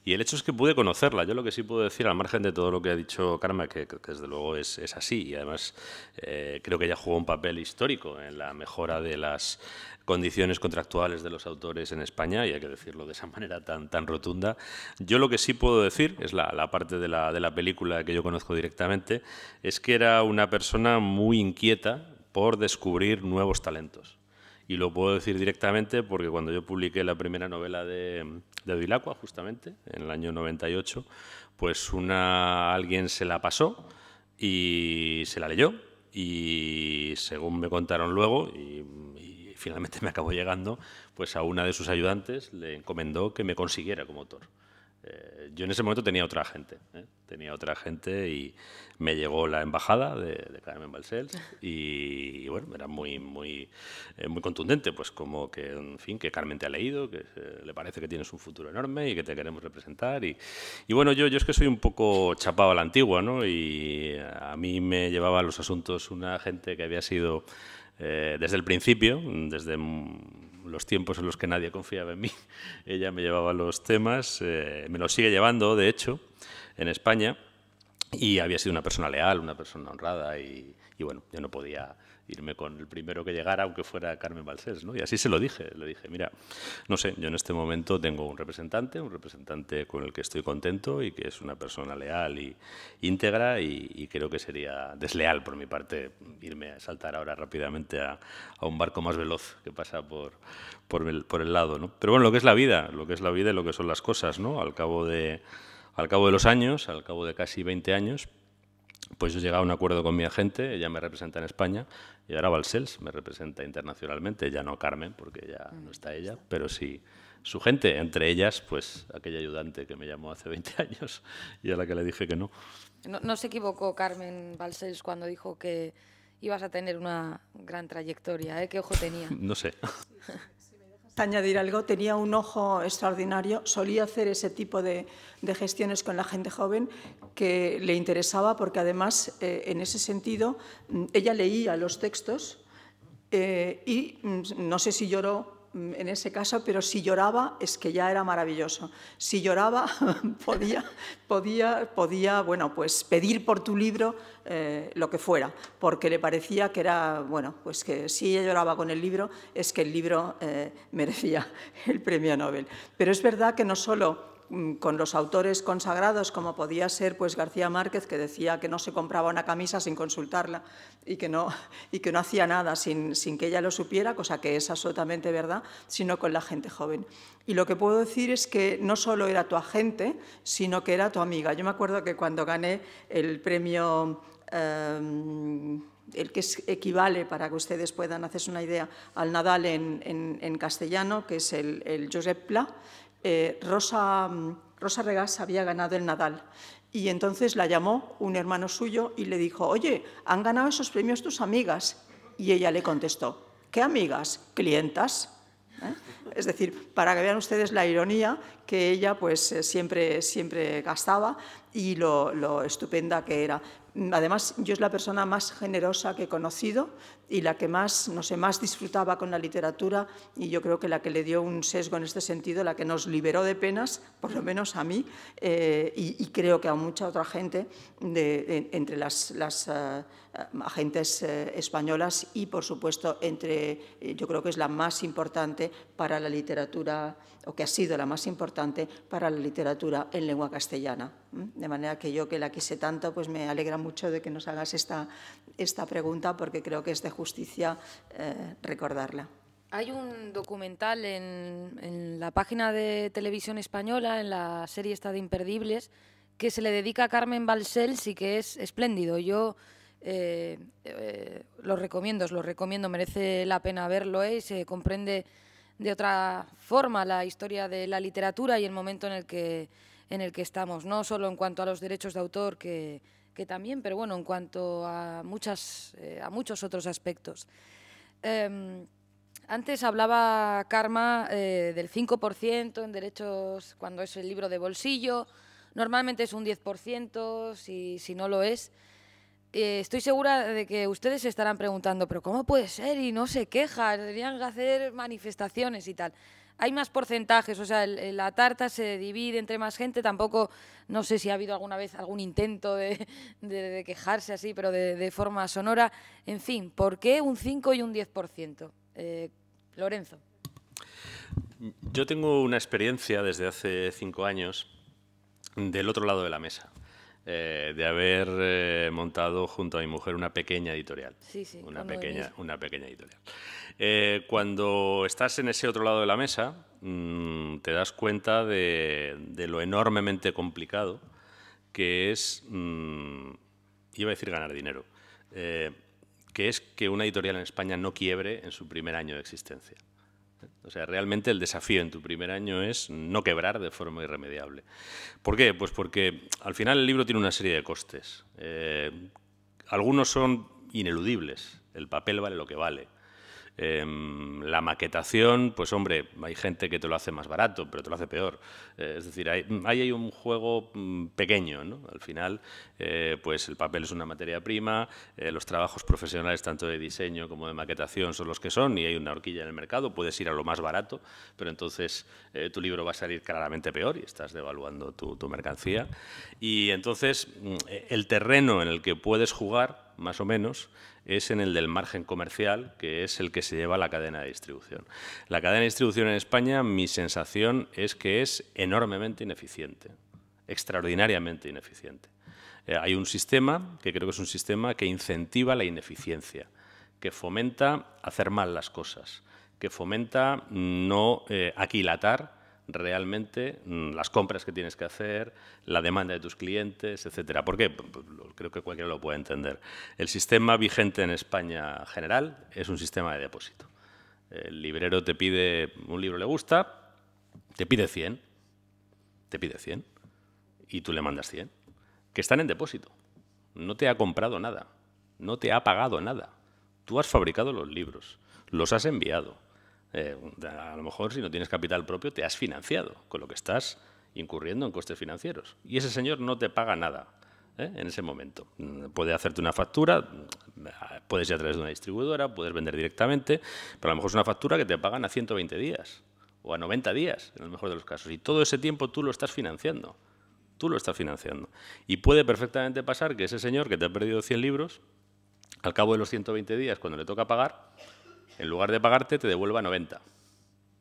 y el hecho es que pude conocerla. Yo lo que sí puedo decir, al margen de todo lo que ha dicho Carmen, que desde luego es así, y además creo que ella jugó un papel histórico en la mejora de las condiciones contractuales de los autores en España, y hay que decirlo de esa manera tan rotunda. Yo lo que sí puedo decir, es la parte de la película que yo conozco directamente, es que era una persona muy inquieta por descubrir nuevos talentos. Y lo puedo decir directamente porque cuando yo publiqué la primera novela de Bevilacqua, justamente, en el año 98, pues alguien se la pasó y se la leyó. Y según me contaron luego, y finalmente me acabó llegando, pues a una de sus ayudantes le encomendó que me consiguiera como autor. Yo en ese momento tenía otra agente, y me llegó la embajada de Carmen Balcells y bueno, era muy contundente, pues como que, en fin, que Carmen te ha leído, que le parece que tienes un futuro enorme y que te queremos representar. Y bueno, yo es que soy un poco chapado a la antigua, ¿no? Y a mí me llevaba a los asuntos una agente que había sido desde el principio, desde los tiempos en los que nadie confiaba en mí. Ella me llevaba los temas, me los sigue llevando, de hecho, en España, y había sido una persona leal, una persona honrada, y bueno, yo no podía irme con el primero que llegara, aunque fuera Carmen Balcells, ¿no? Y así se lo dije, le dije, mira, no sé, yo en este momento tengo un representante con el que estoy contento y que es una persona leal y íntegra, y creo que sería desleal por mi parte irme a saltar ahora rápidamente a un barco más veloz que pasa por el lado, ¿no? Pero bueno, lo que es la vida y lo que son las cosas, ¿no? Al cabo de los años, al cabo de casi 20 años, pues yo he llegado a un acuerdo con mi agente, ella me representa en España, y ahora Balcells me representa internacionalmente, ya no Carmen, porque ya no está ella, pero sí su gente, entre ellas, pues aquella ayudante que me llamó hace 20 años y a la que le dije que no. No se equivocó Carmen Balcells cuando dijo que ibas a tener una gran trayectoria, ¿eh? ¿Qué ojo tenía? No sé. Añadir algo, tenía un ojo extraordinario, solía hacer ese tipo de gestiones con la gente joven que le interesaba porque además en ese sentido ella leía los textos y no sé si lloró en ese caso, pero si lloraba es que ya era maravilloso. Si lloraba podía bueno, pues pedir por tu libro lo que fuera, porque le parecía que era, bueno, pues que si ella lloraba con el libro es que el libro merecía el premio Nobel. Pero es verdad que no solo con los autores consagrados, como podía ser pues García Márquez, que decía que no se compraba una camisa sin consultarla y que no hacía nada sin que ella lo supiera, cosa que es absolutamente verdad, sino con la gente joven. Y lo que puedo decir es que no solo era tu agente, sino que era tu amiga. Yo me acuerdo que cuando gané el premio el que equivale, para que ustedes puedan hacerse una idea, al Nadal en castellano, que es el Josep Pla, Rosa Regás había ganado el Nadal y entonces la llamó un hermano suyo y le dijo, oye, han ganado esos premios tus amigas. Y ella le contestó, ¿qué amigas? ¿Clientas? Es decir, para que vean ustedes la ironía que ella pues siempre gastaba y lo estupenda que era. Además, yo es la persona más generosa que he conocido y la que más, no sé, más disfrutaba con la literatura y yo creo que la que le dio un sesgo en este sentido, la que nos liberó de penas, por lo menos a mí, y creo que a mucha otra gente entre las agentes españolas y, por supuesto, yo creo que es la más importante para la literatura, o que ha sido la más importante para la literatura en lengua castellana. De manera que yo, que la quise tanto, pues me alegra mucho de que nos hagas esta pregunta, porque creo que es de justicia recordarla. Hay un documental en la página de Televisión Española, en la serie esta de Imperdibles, que se le dedica a Carmen Balcells y que es espléndido. Yo os lo recomiendo, merece la pena verlo, y se comprende de otra forma la historia de la literatura y el momento en el que estamos, no solo en cuanto a los derechos de autor, que también, pero bueno, en cuanto a muchos otros aspectos. Antes hablaba Karma del 5% en derechos cuando es el libro de bolsillo, normalmente es un 10% si no lo es. Estoy segura de que ustedes se estarán preguntando, ¿pero cómo puede ser? Y no se queja, deberían hacer manifestaciones y tal. Hay más porcentajes, o sea, la tarta se divide entre más gente. Tampoco, no sé si ha habido alguna vez algún intento de quejarse así, pero de forma sonora. En fin, ¿por qué un 5 y un 10%? Lorenzo. Yo tengo una experiencia desde hace 5 años del otro lado de la mesa. de haber montado junto a mi mujer una pequeña editorial. Sí, sí, Una pequeña editorial. Cuando estás en ese otro lado de la mesa, te das cuenta de lo enormemente complicado que es, iba a decir ganar dinero, que es que una editorial en España no quiebre en su primer año de existencia. O sea, realmente el desafío en tu primer año es no quebrar de forma irremediable. ¿Por qué? Pues porque al final el libro tiene una serie de costes. Algunos son ineludibles. El papel vale lo que vale. La maquetación, pues hombre, hay gente que te lo hace más barato, pero te lo hace peor. Es decir, hay un juego pequeño, ¿no? Al final, pues el papel es una materia prima, los trabajos profesionales tanto de diseño como de maquetación son los que son y hay una horquilla en el mercado, puedes ir a lo más barato, pero entonces tu libro va a salir claramente peor y estás devaluando tu mercancía. Y entonces el terreno en el que puedes jugar, más o menos, es en el del margen comercial, que es el que se lleva la cadena de distribución. La cadena de distribución en España, mi sensación es que es enormemente ineficiente, extraordinariamente ineficiente. Hay un sistema, que creo que es un sistema que incentiva la ineficiencia, que fomenta hacer mal las cosas, que fomenta no aquilatar realmente las compras que tienes que hacer, la demanda de tus clientes, etcétera. ¿Por qué? Pues creo que cualquiera lo puede entender. El sistema vigente en España general es un sistema de depósito. El librero te pide, un libro le gusta, te pide 100, y tú le mandas 100, que están en depósito. No te ha comprado nada, no te ha pagado nada. Tú has fabricado los libros, los has enviado. A lo mejor si no tienes capital propio te has financiado, con lo que estás incurriendo en costes financieros. Y ese señor no te paga nada en ese momento. Puede hacerte una factura, puedes ir a través de una distribuidora, puedes vender directamente, pero a lo mejor es una factura que te pagan a 120 días o a 90 días, en el mejor de los casos. Y todo ese tiempo tú lo estás financiando. Tú lo estás financiando. Y puede perfectamente pasar que ese señor que te ha perdido 100 libros, al cabo de los 120 días, cuando le toca pagar, en lugar de pagarte, te devuelva 90.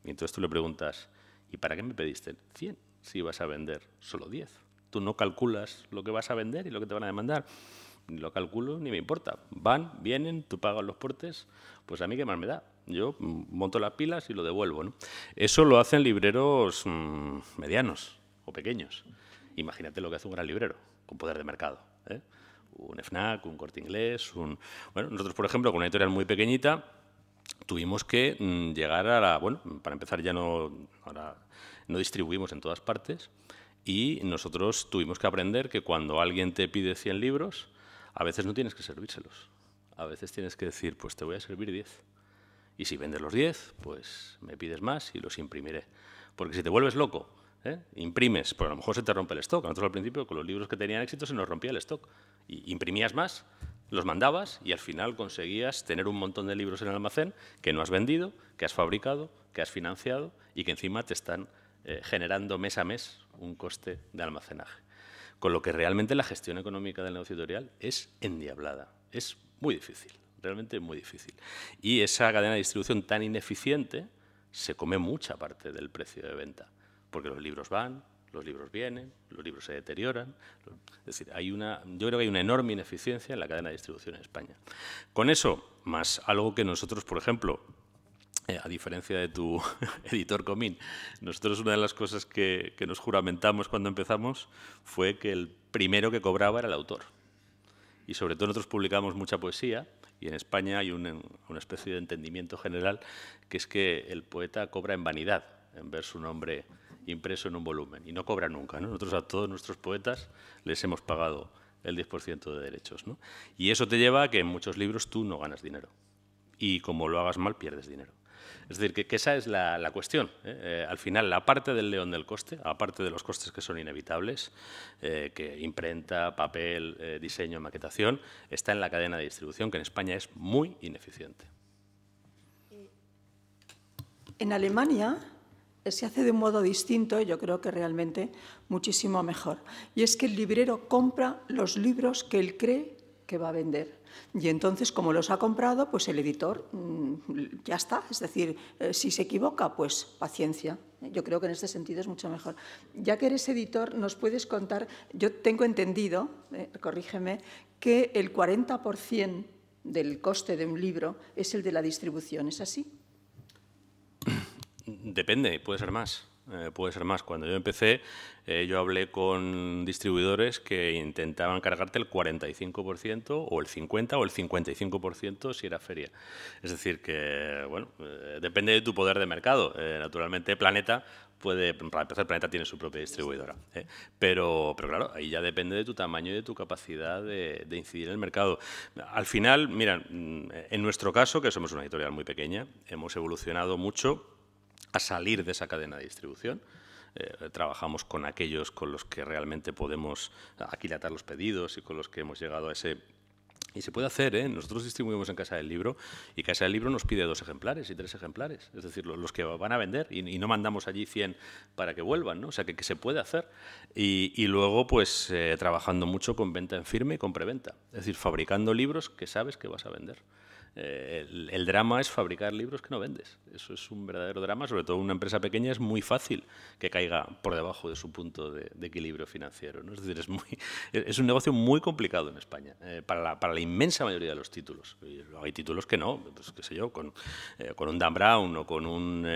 Y entonces tú le preguntas, ¿y para qué me pediste 100 si vas a vender solo 10? Tú no calculas lo que vas a vender y lo que te van a demandar. Ni lo calculo ni me importa. Van, vienen, tú pagas los portes, pues a mí qué más me da. Yo monto las pilas y lo devuelvo, ¿no? Eso lo hacen libreros medianos o pequeños. Imagínate lo que hace un gran librero con poder de mercado, ¿eh? Un FNAC, un Corte Inglés, Bueno, nosotros, por ejemplo, con una editorial muy pequeñita, tuvimos que llegar a la... Bueno, para empezar ahora no distribuimos en todas partes y nosotros tuvimos que aprender que cuando alguien te pide 100 libros, a veces no tienes que servírselos. A veces tienes que decir, pues te voy a servir 10. Y si vendes los 10, pues me pides más y los imprimiré. Porque si te vuelves loco, imprimes, pues a lo mejor se te rompe el stock. Nosotros al principio con los libros que tenían éxito se nos rompía el stock. Y imprimías más, los mandabas y al final conseguías tener un montón de libros en el almacén que no has vendido, que has fabricado, que has financiado y que encima te están generando mes a mes un coste de almacenaje. Con lo que realmente la gestión económica del negocio editorial es endiablada, es muy difícil, realmente muy difícil. Y esa cadena de distribución tan ineficiente se come mucha parte del precio de venta, porque los libros van, los libros vienen, los libros se deterioran. Es decir, yo creo que hay una enorme ineficiencia en la cadena de distribución en España. Con eso, más algo que nosotros, por ejemplo, a diferencia de tu editor Comín, nosotros una de las cosas que nos juramentamos cuando empezamos fue que el primero que cobraba era el autor. Y sobre todo nosotros publicamos mucha poesía y en España hay una especie de entendimiento general que es que el poeta cobra en vanidad, en ver su nombre impreso en un volumen, y no cobra nunca, ¿no? Nosotros a todos nuestros poetas les hemos pagado el 10% de derechos, ¿no? Y eso te lleva a que en muchos libros tú no ganas dinero. Y como lo hagas mal, pierdes dinero. Es decir, que esa es la cuestión. Al final, la parte del león del coste, aparte de los costes que son inevitables, que imprenta, papel, diseño, maquetación, está en la cadena de distribución, que en España es muy ineficiente. En Alemania se hace de un modo distinto y yo creo que realmente muchísimo mejor. Y es que el librero compra los libros que él cree que va a vender. Y entonces, como los ha comprado, pues el editor ya está. Es decir, si se equivoca, pues paciencia. Yo creo que en este sentido es mucho mejor. Ya que eres editor, nos puedes contar, yo tengo entendido, corrígeme, que el 40% del coste de un libro es el de la distribución. ¿Es así? Depende, puede ser más. Puede ser más. Cuando yo empecé, yo hablé con distribuidores que intentaban cargarte el 45% o el 50% o el 55% si era feria. Es decir, que bueno, depende de tu poder de mercado. Naturalmente, Planeta puede, para empezar, Planeta tiene su propia distribuidora. Pero claro, ahí ya depende de tu tamaño y de tu capacidad de incidir en el mercado. Al final, mira, en nuestro caso, que somos una editorial muy pequeña, hemos evolucionado mucho a salir de esa cadena de distribución. Trabajamos con aquellos con los que realmente podemos aquilatar los pedidos y con los que hemos llegado a ese... Y se puede hacer, ¿eh? Nosotros distribuimos en Casa del Libro y Casa del Libro nos pide 2 ejemplares y 3 ejemplares, es decir, los que van a vender, y no mandamos allí 100 para que vuelvan, ¿no? O sea, que se puede hacer. Y luego, pues, trabajando mucho con venta en firme y con preventa, es decir, fabricando libros que sabes que vas a vender. El drama es fabricar libros que no vendes. Eso es un verdadero drama, sobre todo en una empresa pequeña es muy fácil que caiga por debajo de su punto de equilibrio financiero, ¿no? Es decir, es un negocio muy complicado en España, para la inmensa mayoría de los títulos. Hay títulos que no, pues, qué sé yo, con un Dan Brown o con un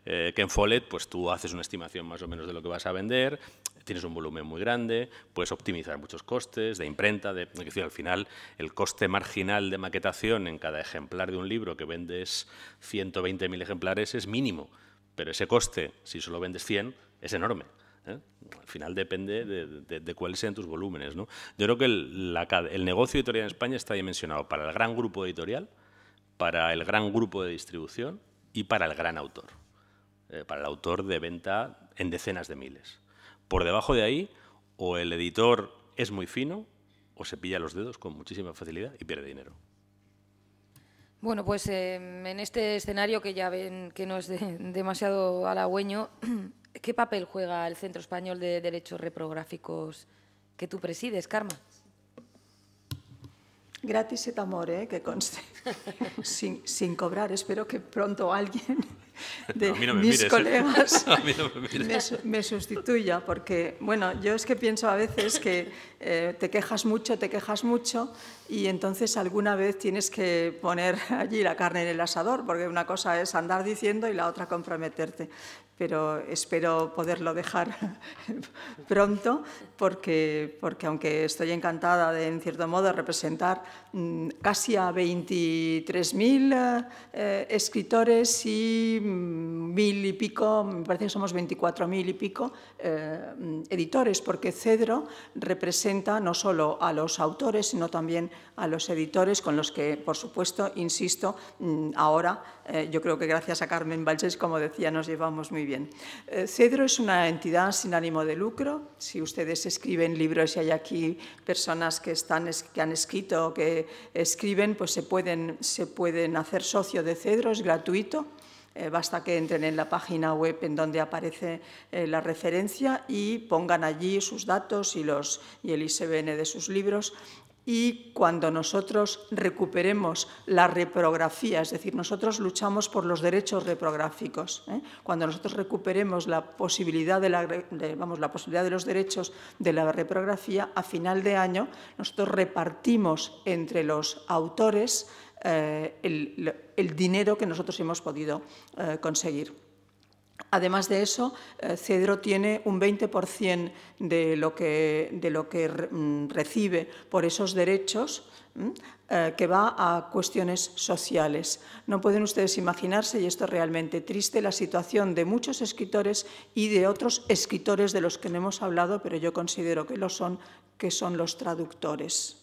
Ken Follett, pues tú haces una estimación más o menos de lo que vas a vender, tienes un volumen muy grande, puedes optimizar muchos costes de imprenta, es decir, al final el coste marginal de maquetación en cada ejemplar de un libro que vendes 120.000 ejemplares es mínimo, pero ese coste, si solo vendes 100, es enorme. Al final depende de cuáles sean tus volúmenes, ¿no? Yo creo que el negocio editorial en España está dimensionado para el gran grupo editorial, para el gran grupo de distribución y para el gran autor, para el autor de venta en decenas de miles. Por debajo de ahí, o el editor es muy fino, o se pilla los dedos con muchísima facilidad y pierde dinero. Bueno, pues en este escenario que ya ven que no es demasiado halagüeño, ¿qué papel juega el Centro Español de Derechos Reprográficos que tú presides, Carme? Gratis et amore, que conste, sin cobrar. Espero que pronto alguien de mis colegas me sustituya, porque, bueno, yo es que pienso a veces que te quejas mucho, y entonces alguna vez tienes que poner allí la carne en el asador, porque una cosa es andar diciendo y la otra comprometerte. Pero espero poderlo dejar pronto, porque aunque estoy encantada de, en cierto modo, representar casi a 23.000 escritores y 1.000 y pico, me parece que somos 24.000 y pico editores, porque Cedro representa no solo a los autores, sino también a los editores, con los que, por supuesto, insisto, ahora yo creo que gracias a Carmen Balsés, como decía, nos llevamos muy bien. Cedro es una entidad sin ánimo de lucro. Si ustedes escriben libros y hay aquí personas que han escrito o que escriben, pues se pueden hacer socio de Cedro, es gratuito. Basta que entren en la página web en donde aparece la referencia y pongan allí sus datos y el ISBN de sus libros. Y cuando nosotros recuperemos la reprografía, es decir, nosotros luchamos por los derechos reprográficos, cuando nosotros recuperemos la posibilidad de los derechos de la reprografía, a final de año nosotros repartimos entre los autores el dinero que nosotros hemos podido conseguir. Además de eso, Cedro tiene un 20% de lo que recibe por esos derechos que va a cuestiones sociales. No pueden ustedes imaginarse, y esto es realmente triste, la situación de muchos escritores y de otros escritores de los que no hemos hablado, pero yo considero que son los traductores.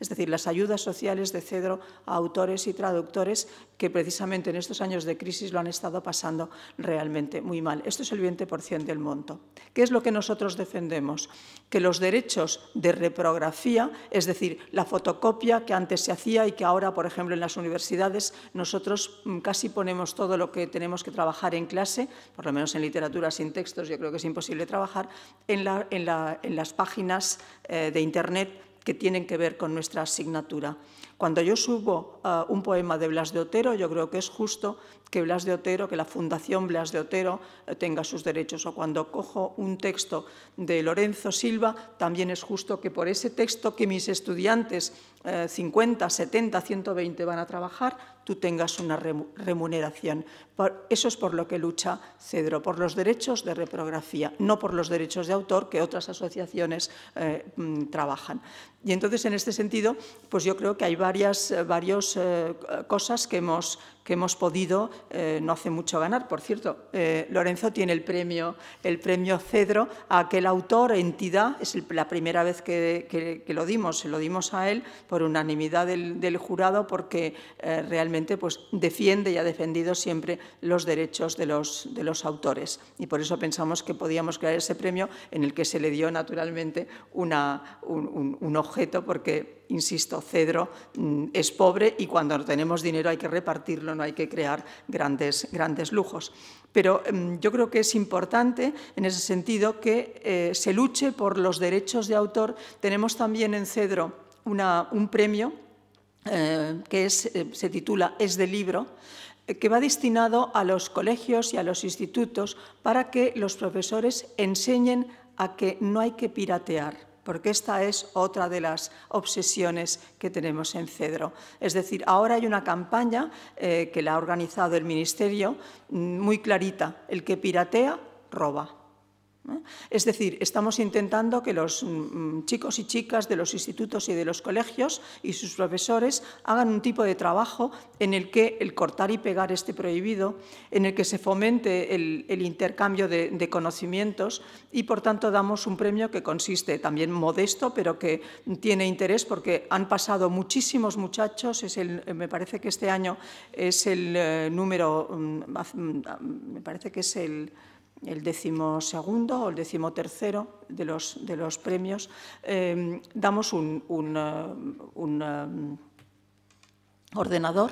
Es decir, las ayudas sociales de Cedro a autores y traductores que precisamente en estos años de crisis lo han estado pasando realmente muy mal. Esto es el 20% del monto. ¿Qué es lo que nosotros defendemos? Que los derechos de reprografía, es decir, la fotocopia que antes se hacía y que ahora, por ejemplo, en las universidades nosotros casi ponemos todo lo que tenemos que trabajar en clase, por lo menos en literatura sin textos, yo creo que es imposible trabajar, en las páginas de Internet que tienen que ver con nuestra asignatura. Cuando yo subo un poema de Blas de Otero, yo creo que es justo que Blas de Otero, que la Fundación Blas de Otero tenga sus derechos. O cuando cojo un texto de Lorenzo Silva, también es justo que por ese texto que mis estudiantes 50, 70, 120 van a trabajar, tú tengas una remuneración. Eso es por lo que lucha Cedro, por los derechos de reprografía, no por los derechos de autor que otras asociaciones trabajan. Y entonces, en este sentido, pues yo creo que hay varias cosas que hemos podido no hace mucho ganar. Por cierto, Lorenzo tiene el premio Cedro a aquel autor, entidad, es la primera vez que lo dimos, se lo dimos a él por unanimidad del jurado, porque realmente pues, defiende y ha defendido siempre los derechos de los autores. Y por eso pensamos que podíamos crear ese premio, en el que se le dio naturalmente un objeto, porque, insisto, Cedro es pobre y cuando no tenemos dinero hay que repartirlo, no hay que crear grandes lujos. Pero yo creo que es importante, en ese sentido, que se luche por los derechos de autor. Tenemos también en Cedro un premio que se titula Es de Libro, que va destinado a los colegios y a los institutos para que los profesores enseñen a que no hay que piratear, porque esta es otra de las obsesiones que tenemos en Cedro. Es decir, ahora hay una campaña que la ha organizado el Ministerio muy clarita: el que piratea, roba. Es decir, estamos intentando que los chicos y chicas de los institutos y de los colegios y sus profesores hagan un tipo de trabajo en el que el cortar y pegar esté prohibido, en el que se fomente el intercambio de conocimientos, y por tanto damos un premio que consiste, también modesto, pero que tiene interés porque han pasado muchísimos muchachos. Me parece que este año es el número, me parece que es el 12º o el 13º de los premios. Damos un ordenador,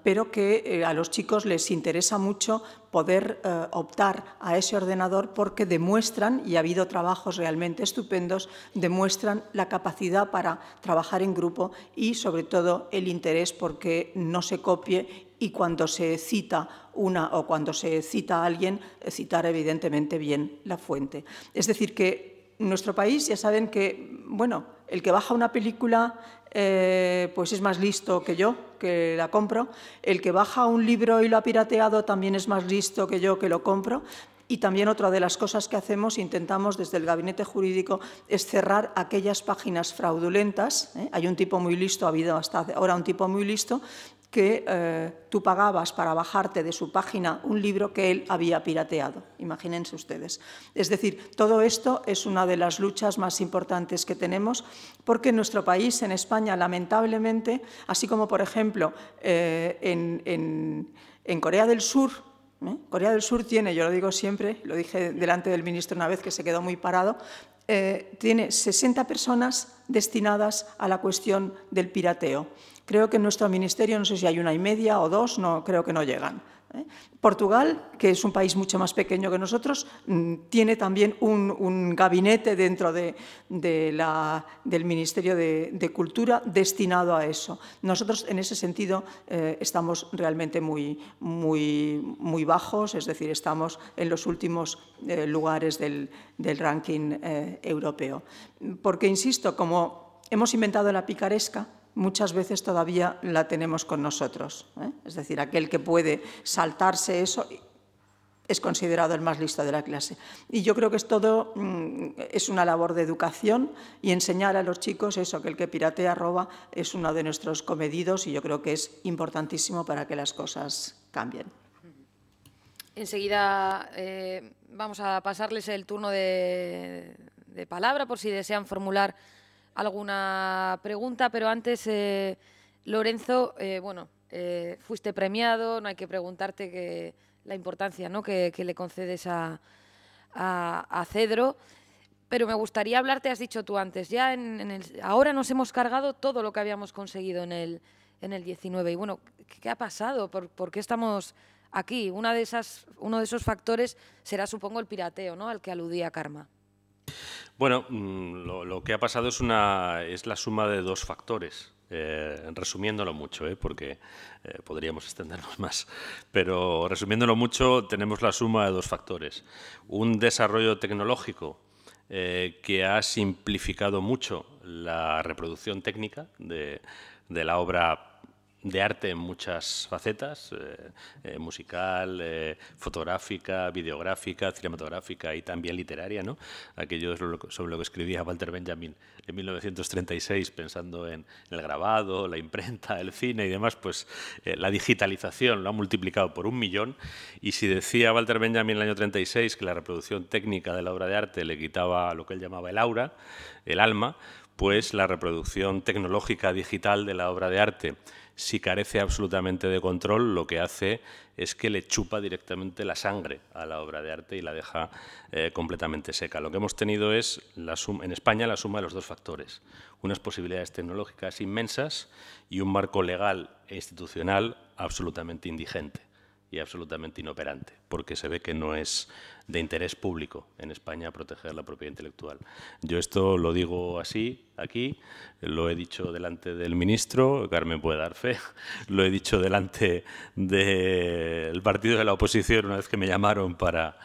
pero que a los chicos les interesa mucho poder optar a ese ordenador, porque demuestran, y ha habido trabajos realmente estupendos, demuestran la capacidad para trabajar en grupo y, sobre todo, el interés porque no se copie, y cuando se cita o cuando se cita a alguien, citar evidentemente bien la fuente. Es decir, que en nuestro país ya saben que, bueno, el que baja una película pues es más listo que yo, que la compro. El que baja un libro y lo ha pirateado también es más listo que yo, que lo compro. Y también otra de las cosas que hacemos, intentamos desde el gabinete jurídico, es cerrar aquellas páginas fraudulentas. Hay un tipo muy listo, ha habido hasta ahora un tipo muy listo, que tú pagabas para bajarte de su página un libro que él había pirateado. Imagínense ustedes. Es decir, todo esto es una de las luchas más importantes que tenemos, porque en nuestro país, en España, lamentablemente, así como, por ejemplo, en Corea del Sur, Corea del Sur tiene, yo lo digo siempre, lo dije delante del ministro una vez que se quedó muy parado, tiene 60 personas destinadas a la cuestión del pirateo. Creo que en nuestro ministerio, no sé si hay 1,5 o 2, no, creo que no llegan. Portugal, que es un país mucho más pequeño que nosotros, tiene también un gabinete dentro del Ministerio de Cultura destinado a eso. Nosotros, en ese sentido, estamos realmente muy bajos, es decir, estamos en los últimos lugares del ranking europeo. Porque, insisto, como hemos inventado la picaresca, muchas veces todavía la tenemos con nosotros. Es decir, aquel que puede saltarse eso es considerado el más listo de la clase. Y yo creo que es una labor de educación y enseñar a los chicos eso, que el que piratea roba, es uno de nuestros comedidos, y yo creo que es importantísimo para que las cosas cambien. Enseguida vamos a pasarles el turno de palabra por si desean formular alguna pregunta, pero antes, Lorenzo, fuiste premiado, no hay que preguntarte la importancia, ¿no?, que le concedes a Cedro, pero me gustaría hablarte, has dicho tú antes, ya ahora nos hemos cargado todo lo que habíamos conseguido en el 19, y bueno, ¿qué ha pasado? ¿Por qué estamos aquí? Uno de esos factores será, supongo, el pirateo, ¿no?, al que aludía Karma. Bueno, lo que ha pasado es la suma de dos factores. Resumiéndolo mucho, porque podríamos extendernos más, pero resumiéndolo mucho, tenemos la suma de dos factores. Un desarrollo tecnológico que ha simplificado mucho la reproducción técnica de la obra de arte en muchas facetas, musical, fotográfica, videográfica, cinematográfica y también literaria, ¿no? Aquello sobre lo que escribía Walter Benjamin en 1936, pensando en el grabado, la imprenta, el cine y demás, pues la digitalización lo ha multiplicado por 1 millón, y si decía Walter Benjamin en el año 36 que la reproducción técnica de la obra de arte le quitaba lo que él llamaba el aura, el alma, pues la reproducción tecnológica digital de la obra de arte, si carece absolutamente de control, lo que hace es que le chupa directamente la sangre a la obra de arte y la deja completamente seca. Lo que hemos tenido es, en España, la suma de los dos factores. Unas posibilidades tecnológicas inmensas y un marco legal e institucional absolutamente indigente y absolutamente inoperante, porque se ve que no es de interés público en España proteger la propiedad intelectual. Yo esto lo digo así, aquí, lo he dicho delante del ministro, Carmen puede dar fe, lo he dicho delante del partido de la oposición una vez que me llamaron para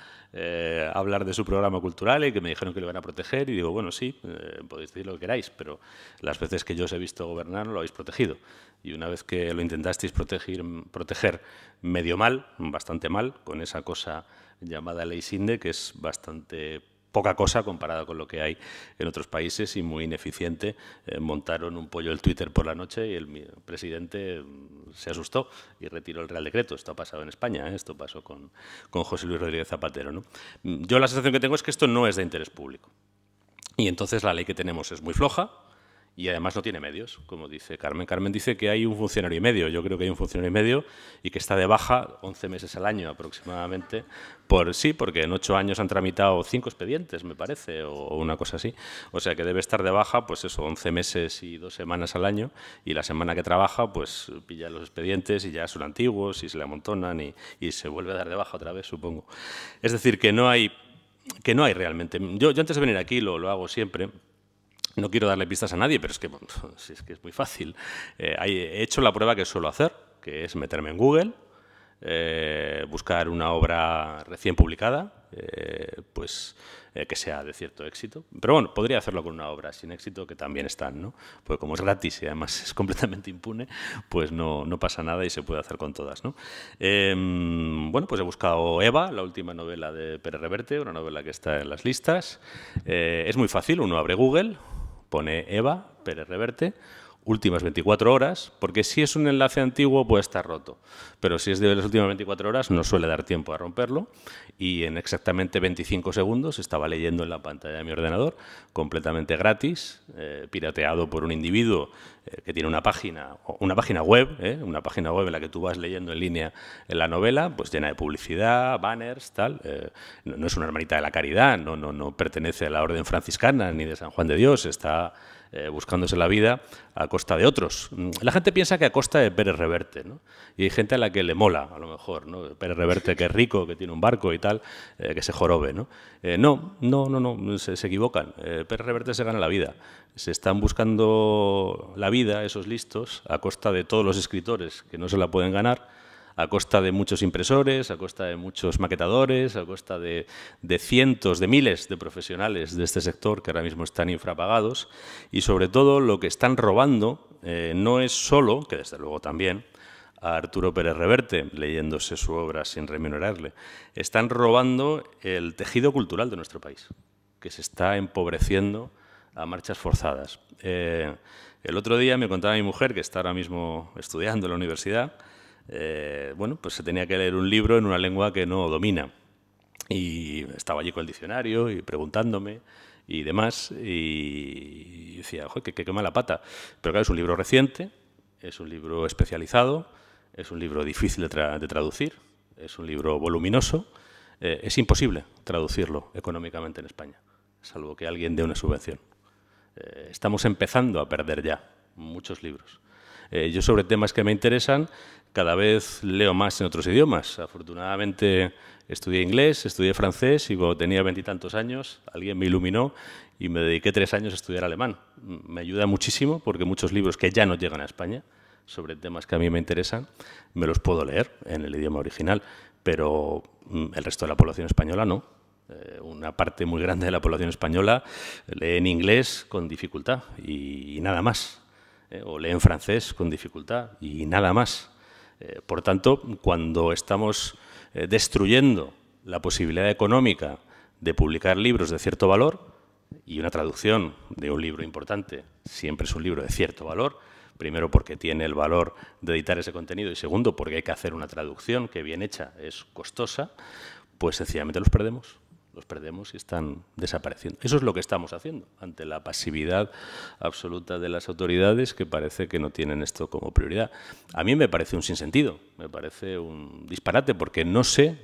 hablar de su programa cultural y que me dijeron que lo iban a proteger, y digo, bueno, sí, podéis decir lo que queráis, pero las veces que yo os he visto gobernar no lo habéis protegido. Y una vez que lo intentasteis proteger medio mal, bastante mal, con esa cosa llamada Ley Sinde, que es bastante poca cosa comparada con lo que hay en otros países y muy ineficiente. Montaron un pollo el Twitter por la noche y el presidente se asustó y retiró el Real Decreto. Esto ha pasado en España, esto pasó con José Luis Rodríguez Zapatero, ¿no? Yo la sensación que tengo es que esto no es de interés público. Y entonces la ley que tenemos es muy floja y además no tiene medios, como dice Carmen. Carmen dice que hay un funcionario y medio. Yo creo que hay un funcionario y medio y que está de baja 11 meses al año aproximadamente. Porque en 8 años han tramitado 5 expedientes, me parece, o una cosa así. O sea que debe estar de baja, pues eso, 11 meses y 2 semanas al año, y la semana que trabaja, pues pilla los expedientes y ya son antiguos y se le amontonan y se vuelve a dar de baja otra vez, supongo. Es decir, que no hay realmente. Yo antes de venir aquí lo hago siempre. No quiero darle pistas a nadie, pero es que, bueno, es que es muy fácil. He hecho la prueba que suelo hacer, que es meterme en Google, buscar una obra recién publicada, que sea de cierto éxito. Pero bueno, podría hacerlo con una obra sin éxito, que también están, ¿no? Porque como es gratis y además es completamente impune, pues no pasa nada y se puede hacer con todas, ¿no? Bueno, pues he buscado Eva, la última novela de Pérez Reverte, una novela que está en las listas. Es muy fácil, uno abre Google, pone Eva, Pérez Reverte, últimas 24 horas, porque si es un enlace antiguo puede estar roto, pero si es de las últimas 24 horas no suele dar tiempo a romperlo, y en exactamente 25 segundos estaba leyendo en la pantalla de mi ordenador, completamente gratis, pirateado por un individuo que tiene una página web en la que tú vas leyendo en línea en la novela, pues llena de publicidad, banners, tal. No es una hermanita de la caridad, no pertenece a la orden franciscana ni de San Juan de Dios, está buscándose la vida a costa de otros. La gente piensa que a costa de Pérez Reverte, ¿no? Y hay gente a la que le mola, a lo mejor, ¿no? Pérez Reverte, que es rico, que tiene un barco y tal, que se jorobe, ¿no? No, se equivocan. Pérez Reverte se gana la vida. Se están buscando la vida, esos listos, a costa de todos los escritores que no se la pueden ganar, a costa de muchos impresores, a costa de muchos maquetadores, a costa de cientos, de miles de profesionales de este sector que ahora mismo están infrapagados, y sobre todo lo que están robando no es solo, que desde luego también, a Arturo Pérez Reverte, leyéndose su obra sin remunerarle, están robando el tejido cultural de nuestro país, que se está empobreciendo a marchas forzadas. El otro día me contaba mi mujer, que está ahora mismo estudiando en la universidad, bueno, pues se tenía que leer un libro en una lengua que no domina. Y estaba allí con el diccionario y preguntándome y demás, y decía, joder, qué mala pata. Pero claro, es un libro reciente, es un libro especializado, es un libro difícil de traducir, es un libro voluminoso, es imposible traducirlo económicamente en España, salvo que alguien dé una subvención. Estamos empezando a perder ya muchos libros. Yo sobre temas que me interesan cada vez leo más en otros idiomas. Afortunadamente estudié inglés, estudié francés y cuando tenía 20 y tantos años alguien me iluminó y me dediqué 3 años a estudiar alemán. Me ayuda muchísimo porque muchos libros que ya no llegan a España sobre temas que a mí me interesan me los puedo leer en el idioma original, pero el resto de la población española no. Una parte muy grande de la población española lee en inglés con dificultad y nada más. O lee en francés con dificultad y nada más. Por tanto, cuando estamos destruyendo la posibilidad económica de publicar libros de cierto valor, y una traducción de un libro importante siempre es un libro de cierto valor, primero porque tiene el valor de editar ese contenido y segundo porque hay que hacer una traducción que bien hecha es costosa, pues sencillamente los perdemos y están desapareciendo. Eso es lo que estamos haciendo ante la pasividad absoluta de las autoridades que parece que no tienen esto como prioridad. A mí me parece un sinsentido, me parece un disparate, porque no sé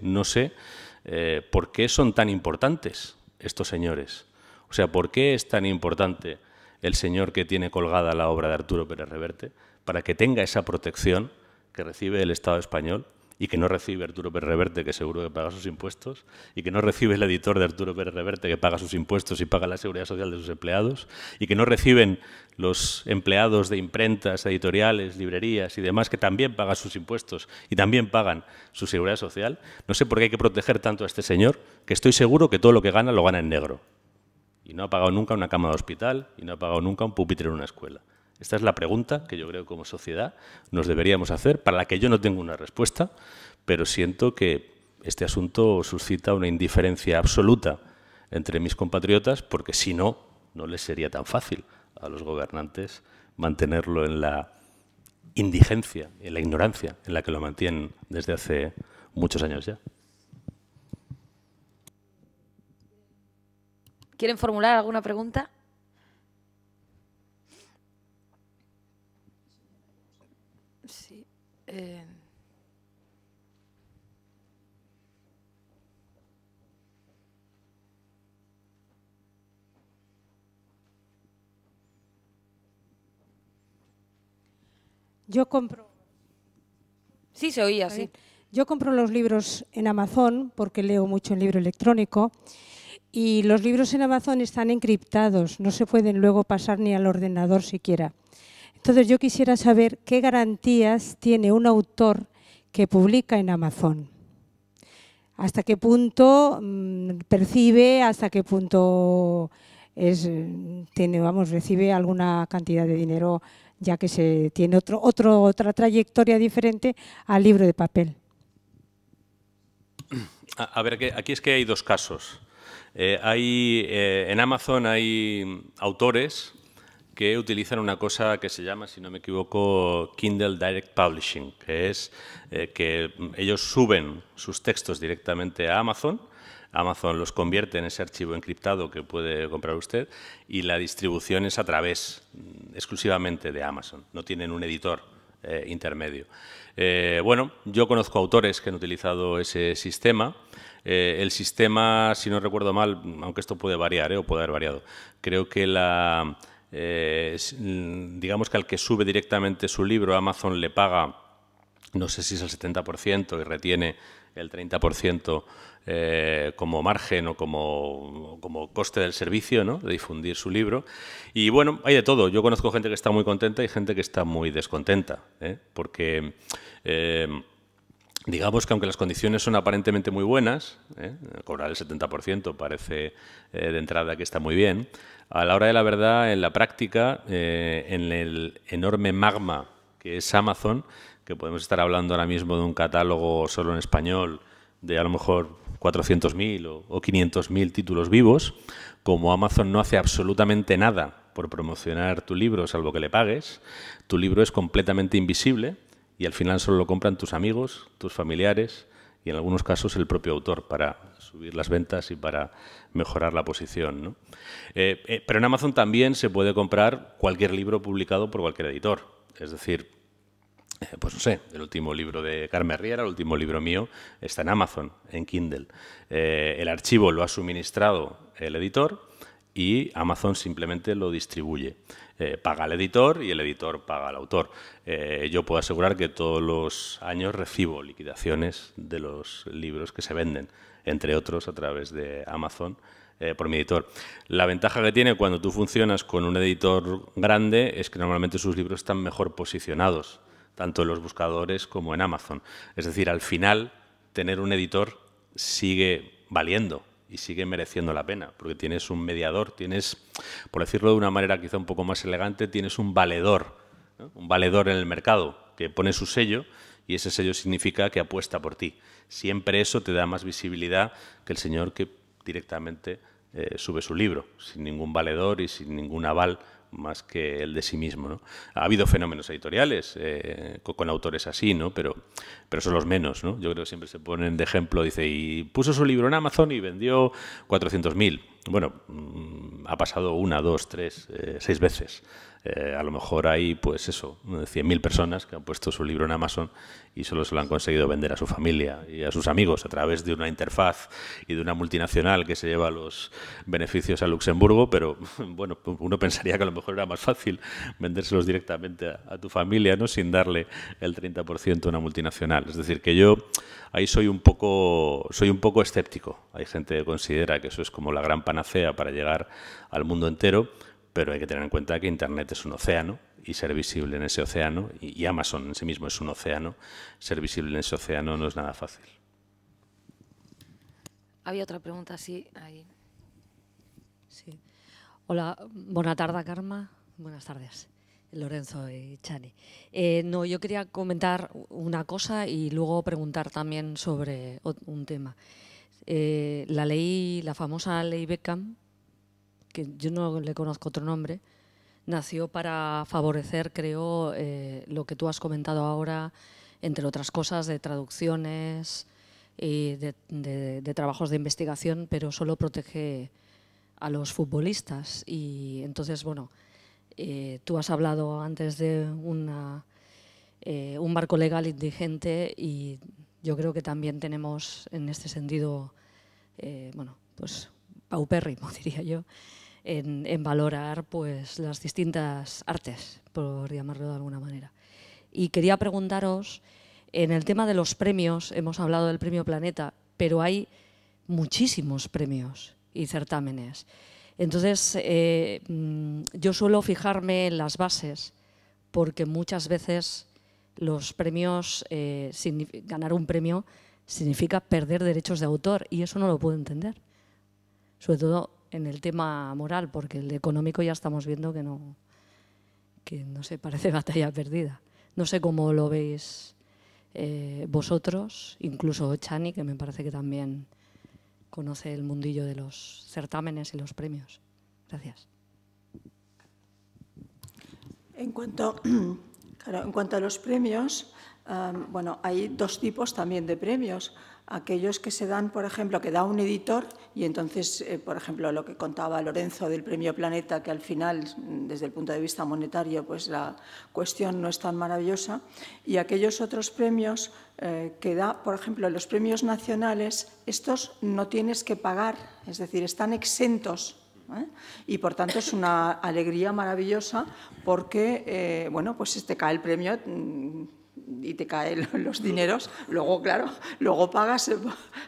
por qué son tan importantes estos señores. O sea, ¿por qué es tan importante el señor que tiene colgada la obra de Arturo Pérez Reverte para que tenga esa protección que recibe el Estado español y que no recibe Arturo Pérez Reverte, que seguro que paga sus impuestos, y que no recibe el editor de Arturo Pérez Reverte, que paga sus impuestos y paga la seguridad social de sus empleados, y que no reciben los empleados de imprentas, editoriales, librerías y demás, que también pagan sus impuestos y también pagan su seguridad social? No sé por qué hay que proteger tanto a este señor, que estoy seguro que todo lo que gana lo gana en negro. Y no ha pagado nunca una cama de hospital y no ha pagado nunca un pupitre en una escuela. Esta es la pregunta que yo creo que como sociedad nos deberíamos hacer, para la que yo no tengo una respuesta, pero siento que este asunto suscita una indiferencia absoluta entre mis compatriotas, porque si no, no les sería tan fácil a los gobernantes mantenerlo en la indigencia, en la ignorancia en la que lo mantienen desde hace muchos años ya. ¿Quieren formular alguna pregunta? Sí. Yo compro. Sí, se oía, sí. Yo compro los libros en Amazon porque leo mucho en libro electrónico y los libros en Amazon están encriptados, no se pueden luego pasar ni al ordenador siquiera. Entonces yo quisiera saber qué garantías tiene un autor que publica en Amazon. ¿Hasta qué punto percibe, hasta qué punto recibe alguna cantidad de dinero, ya que se tiene otra trayectoria diferente al libro de papel? A ver, aquí es que hay dos casos. En Amazon hay autores que utilizan una cosa que se llama, si no me equivoco, Kindle Direct Publishing, que es que ellos suben sus textos directamente a Amazon, Amazon los convierte en ese archivo encriptado que puede comprar usted y la distribución es a través exclusivamente de Amazon, no tienen un editor intermedio. Bueno, yo conozco autores que han utilizado ese sistema. El sistema, si no recuerdo mal, aunque esto puede variar o puede haber variado, creo que digamos que al que sube directamente su libro, Amazon le paga, no sé si es el 70% y retiene el 30% como margen o como coste del servicio, ¿no?, de difundir su libro. Y bueno, hay de todo. Yo conozco gente que está muy contenta y gente que está muy descontenta, porque digamos que aunque las condiciones son aparentemente muy buenas, cobrar el 70% parece de entrada que está muy bien, a la hora de la verdad, en la práctica, en el enorme magma que es Amazon, que podemos estar hablando ahora mismo de un catálogo solo en español de a lo mejor 400.000 o 500.000 títulos vivos, como Amazon no hace absolutamente nada por promocionar tu libro, salvo que le pagues, tu libro es completamente invisible y al final solo lo compran tus amigos, tus familiares y en algunos casos el propio autor para subir las ventas y para mejorar la posición, ¿no? Pero en Amazon también se puede comprar cualquier libro publicado por cualquier editor. Es decir, pues no sé, el último libro de Carmen Riera, el último libro mío, está en Amazon, en Kindle. El archivo lo ha suministrado el editor y Amazon simplemente lo distribuye. Paga al editor y el editor paga al autor. Yo puedo asegurar que todos los años recibo liquidaciones de los libros que se venden, entre otros a través de Amazon, por mi editor. La ventaja que tiene cuando tú funcionas con un editor grande es que normalmente sus libros están mejor posicionados, tanto en los buscadores como en Amazon. Es decir, al final, tener un editor sigue valiendo y sigue mereciendo la pena, porque tienes un mediador, tienes, por decirlo de una manera quizá un poco más elegante, tienes un valedor, ¿no? Un valedor en el mercado que pone su sello y ese sello significa que apuesta por ti. Siempre eso te da más visibilidad que el señor que directamente sube su libro, sin ningún valedor y sin ningún aval más que el de sí mismo, ¿no? Ha habido fenómenos editoriales con autores así, ¿no? Pero son los menos, ¿no? Yo creo que siempre se ponen de ejemplo, dice, y puso su libro en Amazon y vendió 400.000. Bueno, ha pasado 1, 2, 3, 6 veces. A lo mejor hay, pues eso, 100.000 personas que han puesto su libro en Amazon y solo se lo han conseguido vender a su familia y a sus amigos a través de una interfaz y de una multinacional que se lleva los beneficios a Luxemburgo, pero bueno, uno pensaría que a lo mejor era más fácil vendérselos directamente a tu familia, ¿no? Sin darle el 30% a una multinacional. Es decir, que yo ahí soy un poco escéptico. Hay gente que considera que eso es como la gran panacea para llegar al mundo entero, pero hay que tener en cuenta que Internet es un océano y ser visible en ese océano, y Amazon en sí mismo es un océano, ser visible en ese océano no es nada fácil. Había otra pregunta, sí, ahí. Sí. Hola, buena tarde, Carme. Buenas tardes, Lorenzo y Chani. No, yo quería comentar una cosa y luego preguntar también sobre un tema. La famosa ley Beckham, que yo no le conozco otro nombre, nació para favorecer, creo, lo que tú has comentado ahora, entre otras cosas, de traducciones y de trabajos de investigación, pero solo protege a los futbolistas. Y entonces, bueno, tú has hablado antes de un marco legal indigente y yo creo que también tenemos en este sentido, bueno, pues paupérrimo, diría yo, en valorar pues las distintas artes, por llamarlo de alguna manera. Y quería preguntaros, en el tema de los premios, hemos hablado del Premio Planeta, pero hay muchísimos premios y certámenes. Entonces, yo suelo fijarme en las bases, porque muchas veces los premios, ganar un premio significa perder derechos de autor, y eso no lo puedo entender. Sobre todo en el tema moral, porque el económico ya estamos viendo que no sé, parece batalla perdida. No sé cómo lo veis vosotros, incluso Chani, que me parece que también conoce el mundillo de los certámenes y los premios. Gracias. En cuanto a los premios, bueno, hay dos tipos también de premios. Aquellos que se dan, por ejemplo, que da un editor y entonces, por ejemplo, lo que contaba Lorenzo del Premio Planeta, que al final, desde el punto de vista monetario, pues la cuestión no es tan maravillosa. Y aquellos otros premios que da, por ejemplo, los premios nacionales, estos no tienes que pagar, es decir, están exentos. Y por tanto es una alegría maravillosa porque, bueno, pues te cae el premio y te caen los dineros, luego, claro, luego pagas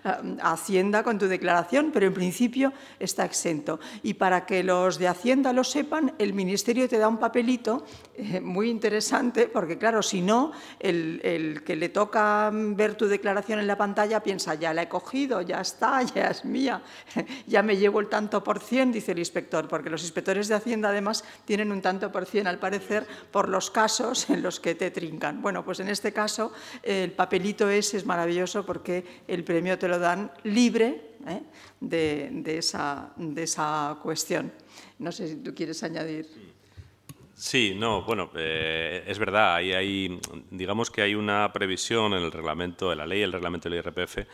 a Hacienda con tu declaración, pero en principio está exento. Y para que los de Hacienda lo sepan, el Ministerio te da un papelito muy interesante, porque claro, si no, el que le toca ver tu declaración en la pantalla piensa, ya la he cogido, ya está, ya es mía, ya me llevo el tanto por cien, dice el inspector, porque los inspectores de Hacienda además tienen un tanto por cien, al parecer, por los casos en los que te trincan. Bueno, pues en este caso el papelito ese es maravilloso porque el premio te lo dan libre de esa cuestión. No sé si tú quieres añadir. Sí, no, bueno, es verdad, digamos que hay una previsión en el reglamento de la ley, el reglamento del IRPF,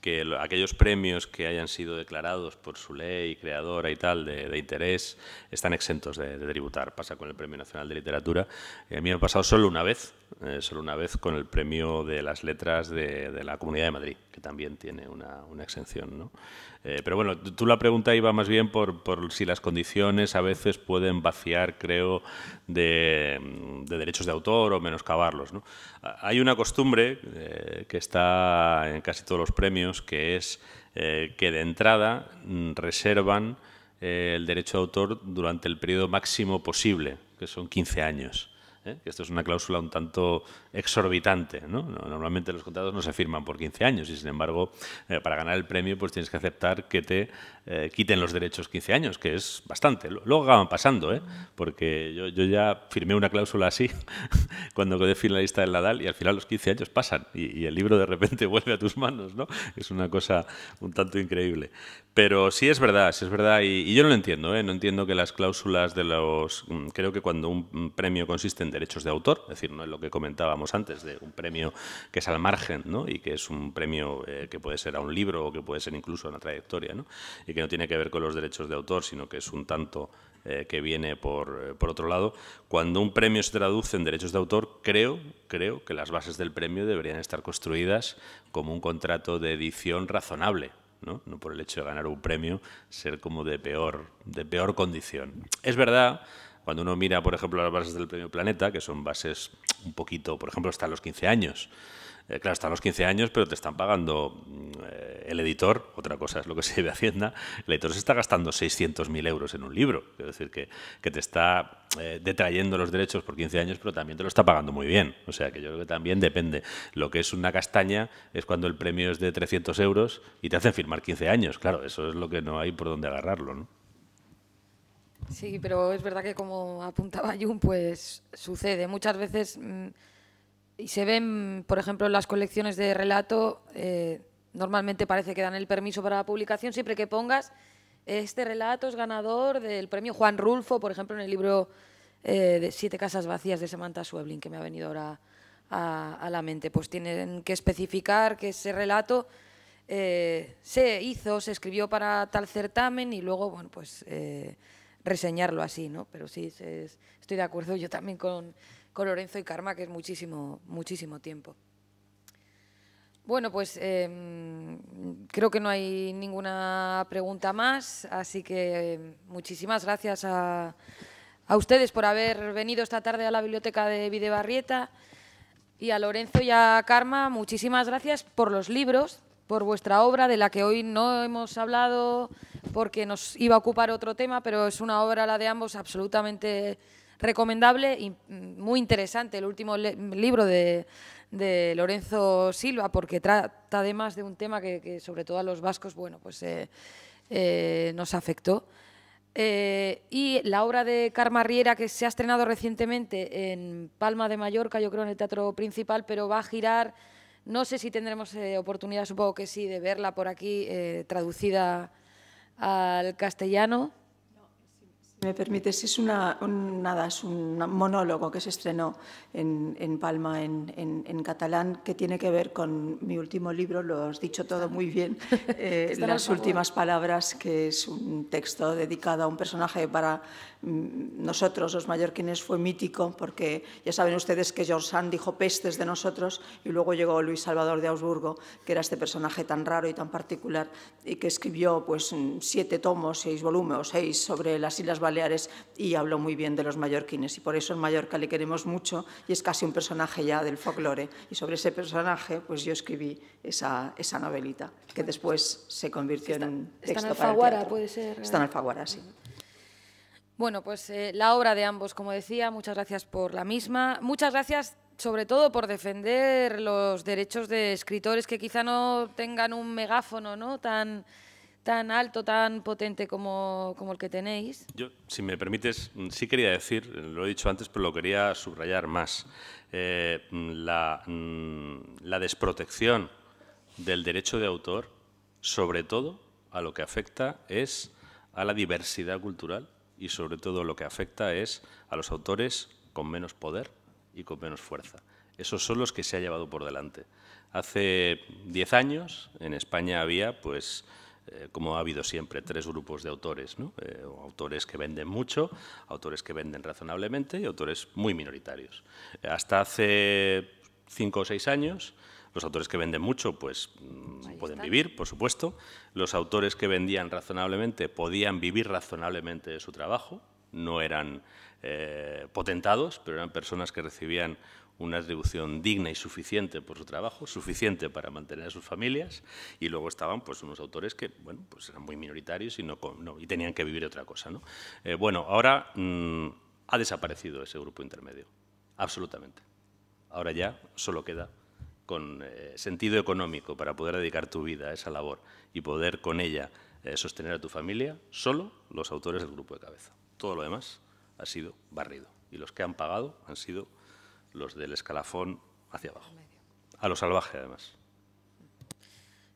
que aquellos premios que hayan sido declarados por su ley creadora y tal de interés están exentos de tributar. Pasa con el Premio Nacional de Literatura. A mí me ha pasado solo una vez con el Premio de las Letras de la Comunidad de Madrid, que también tiene una exención, ¿no? Pero bueno, tú la pregunta iba más bien por si las condiciones a veces pueden vaciar, creo, de derechos de autor o menoscabarlos, ¿no? Hay una costumbre que está en casi todos los premios, que es que de entrada reservan el derecho de autor durante el periodo máximo posible, que son 15 años. Esto es una cláusula un tanto exorbitante, ¿no? Normalmente los contratos no se firman por 15 años y, sin embargo, para ganar el premio pues tienes que aceptar que te quiten los derechos 15 años, que es bastante. Luego acaban pasando, porque yo ya firmé una cláusula así cuando quedé finalista del Nadal y al final los 15 años pasan y el libro de repente vuelve a tus manos, ¿no? Es una cosa un tanto increíble. Pero sí es verdad y yo no lo entiendo, no entiendo que las cláusulas de los... Creo que cuando un premio consiste en derechos de autor, es decir, no es lo que comentábamos antes, de un premio que es al margen, ¿no? Y que es un premio que puede ser a un libro o que puede ser incluso a una trayectoria, ¿no? Y que no tiene que ver con los derechos de autor, sino que es un tanto que viene por otro lado. Cuando un premio se traduce en derechos de autor, creo que las bases del premio deberían estar construidas como un contrato de edición razonable, ¿no? No por el hecho de ganar un premio ser como de peor condición. Es verdad, cuando uno mira, por ejemplo, las bases del Premio Planeta, que son bases un poquito, por ejemplo, hasta los 15 años. Claro, están los 15 años, pero te están pagando el editor, otra cosa es lo que se debe a Hacienda, el editor se está gastando 600.000 euros en un libro, es decir, que te está detrayendo los derechos por 15 años, pero también te lo está pagando muy bien, o sea que yo creo que también depende. Lo que es una castaña es cuando el premio es de 300 euros y te hacen firmar 15 años, claro, eso es lo que no hay por dónde agarrarlo, ¿no? Sí, pero es verdad que, como apuntaba Jun, pues sucede muchas veces. Y se ven, por ejemplo, en las colecciones de relato, normalmente parece que dan el permiso para la publicación siempre que pongas este relato es ganador del premio Juan Rulfo, por ejemplo, en el libro de 7 casas vacías de Samantha Schweblin, que me ha venido ahora a la mente. Pues tienen que especificar que ese relato se escribió para tal certamen y luego, bueno, pues reseñarlo así, ¿no? Pero sí, estoy de acuerdo yo también con Lorenzo y Karma, que es muchísimo tiempo. Bueno, pues creo que no hay ninguna pregunta más, así que muchísimas gracias a ustedes por haber venido esta tarde a la biblioteca de Bidebarrieta, y a Lorenzo y a Karma, muchísimas gracias por los libros, por vuestra obra, de la que hoy no hemos hablado porque nos iba a ocupar otro tema, pero es una obra, la de ambos, absolutamente recomendable y muy interesante. El último libro de Lorenzo Silva, porque trata además de un tema que sobre todo a los vascos, bueno, pues nos afectó. Y la obra de Karma Riera, que se ha estrenado recientemente en Palma de Mallorca, yo creo en el Teatro Principal, pero va a girar, no sé si tendremos oportunidad, supongo que sí, de verla por aquí, traducida al castellano. Si me permites, es un monólogo que se estrenó en Palma, en catalán, que tiene que ver con mi último libro, lo has dicho todo muy bien, Las últimas palabras, que es un texto dedicado a un personaje para nosotros, los mallorquines, fue mítico, porque ya saben ustedes que George Sand dijo pestes de nosotros y luego llegó Luis Salvador de Augsburgo, que era este personaje tan raro y tan particular, y que escribió pues 7 tomos, 6 volúmenes o 6 sobre las Islas Baleares, y habló muy bien de los mallorquines, y por eso en Mallorca le queremos mucho y es casi un personaje ya del folclore, y sobre ese personaje pues yo escribí esa novelita, que después se convirtió en un texto para el teatro. Puede ser. Está en Alfaguara, sí. Bueno, pues la obra de ambos, como decía, muchas gracias por la misma. Muchas gracias sobre todo por defender los derechos de escritores que quizá no tengan un megáfono, ¿no?, tan alto, tan potente como el que tenéis. Yo, si me permites, sí quería decir, lo he dicho antes, pero lo quería subrayar más, la desprotección del derecho de autor, sobre todo a lo que afecta es a la diversidad cultural y sobre todo lo que afecta es a los autores con menos poder y con menos fuerza. Esos son los que se ha llevado por delante. Hace 10 años en España había, pues, como ha habido siempre, 3 grupos de autores, ¿no? Autores que venden mucho, autores que venden razonablemente y autores muy minoritarios. Hasta hace 5 o 6 años, los autores que venden mucho pues pueden vivir, por supuesto. Los autores que vendían razonablemente podían vivir razonablemente de su trabajo. No eran potentados, pero eran personas que recibían una retribución digna y suficiente por su trabajo, suficiente para mantener a sus familias, y luego estaban pues unos autores que bueno, pues eran muy minoritarios y tenían que vivir de otra cosa, ¿no? Bueno, ahora ha desaparecido ese grupo intermedio, absolutamente. Ahora ya solo queda, con sentido económico para poder dedicar tu vida a esa labor y poder con ella sostener a tu familia, solo los autores del grupo de cabeza. Todo lo demás ha sido barrido, y los que han pagado han sido los del escalafón hacia abajo. A lo salvaje, además.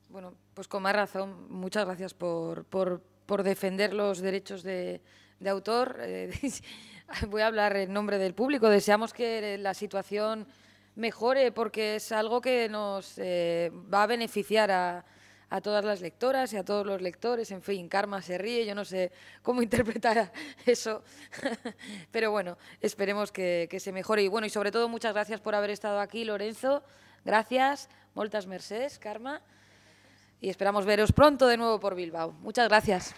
Bueno, pues con más razón, muchas gracias por defender los derechos de autor. Voy a hablar en nombre del público. Deseamos que la situación mejore porque es algo que nos va a beneficiar a todas las lectoras y a todos los lectores. En fin, Karma se ríe, yo no sé cómo interpretar eso, pero bueno, esperemos que se mejore. Y bueno, y sobre todo, muchas gracias por haber estado aquí, Lorenzo. Gracias, moltes mercés, Karma. Y esperamos veros pronto de nuevo por Bilbao. Muchas gracias.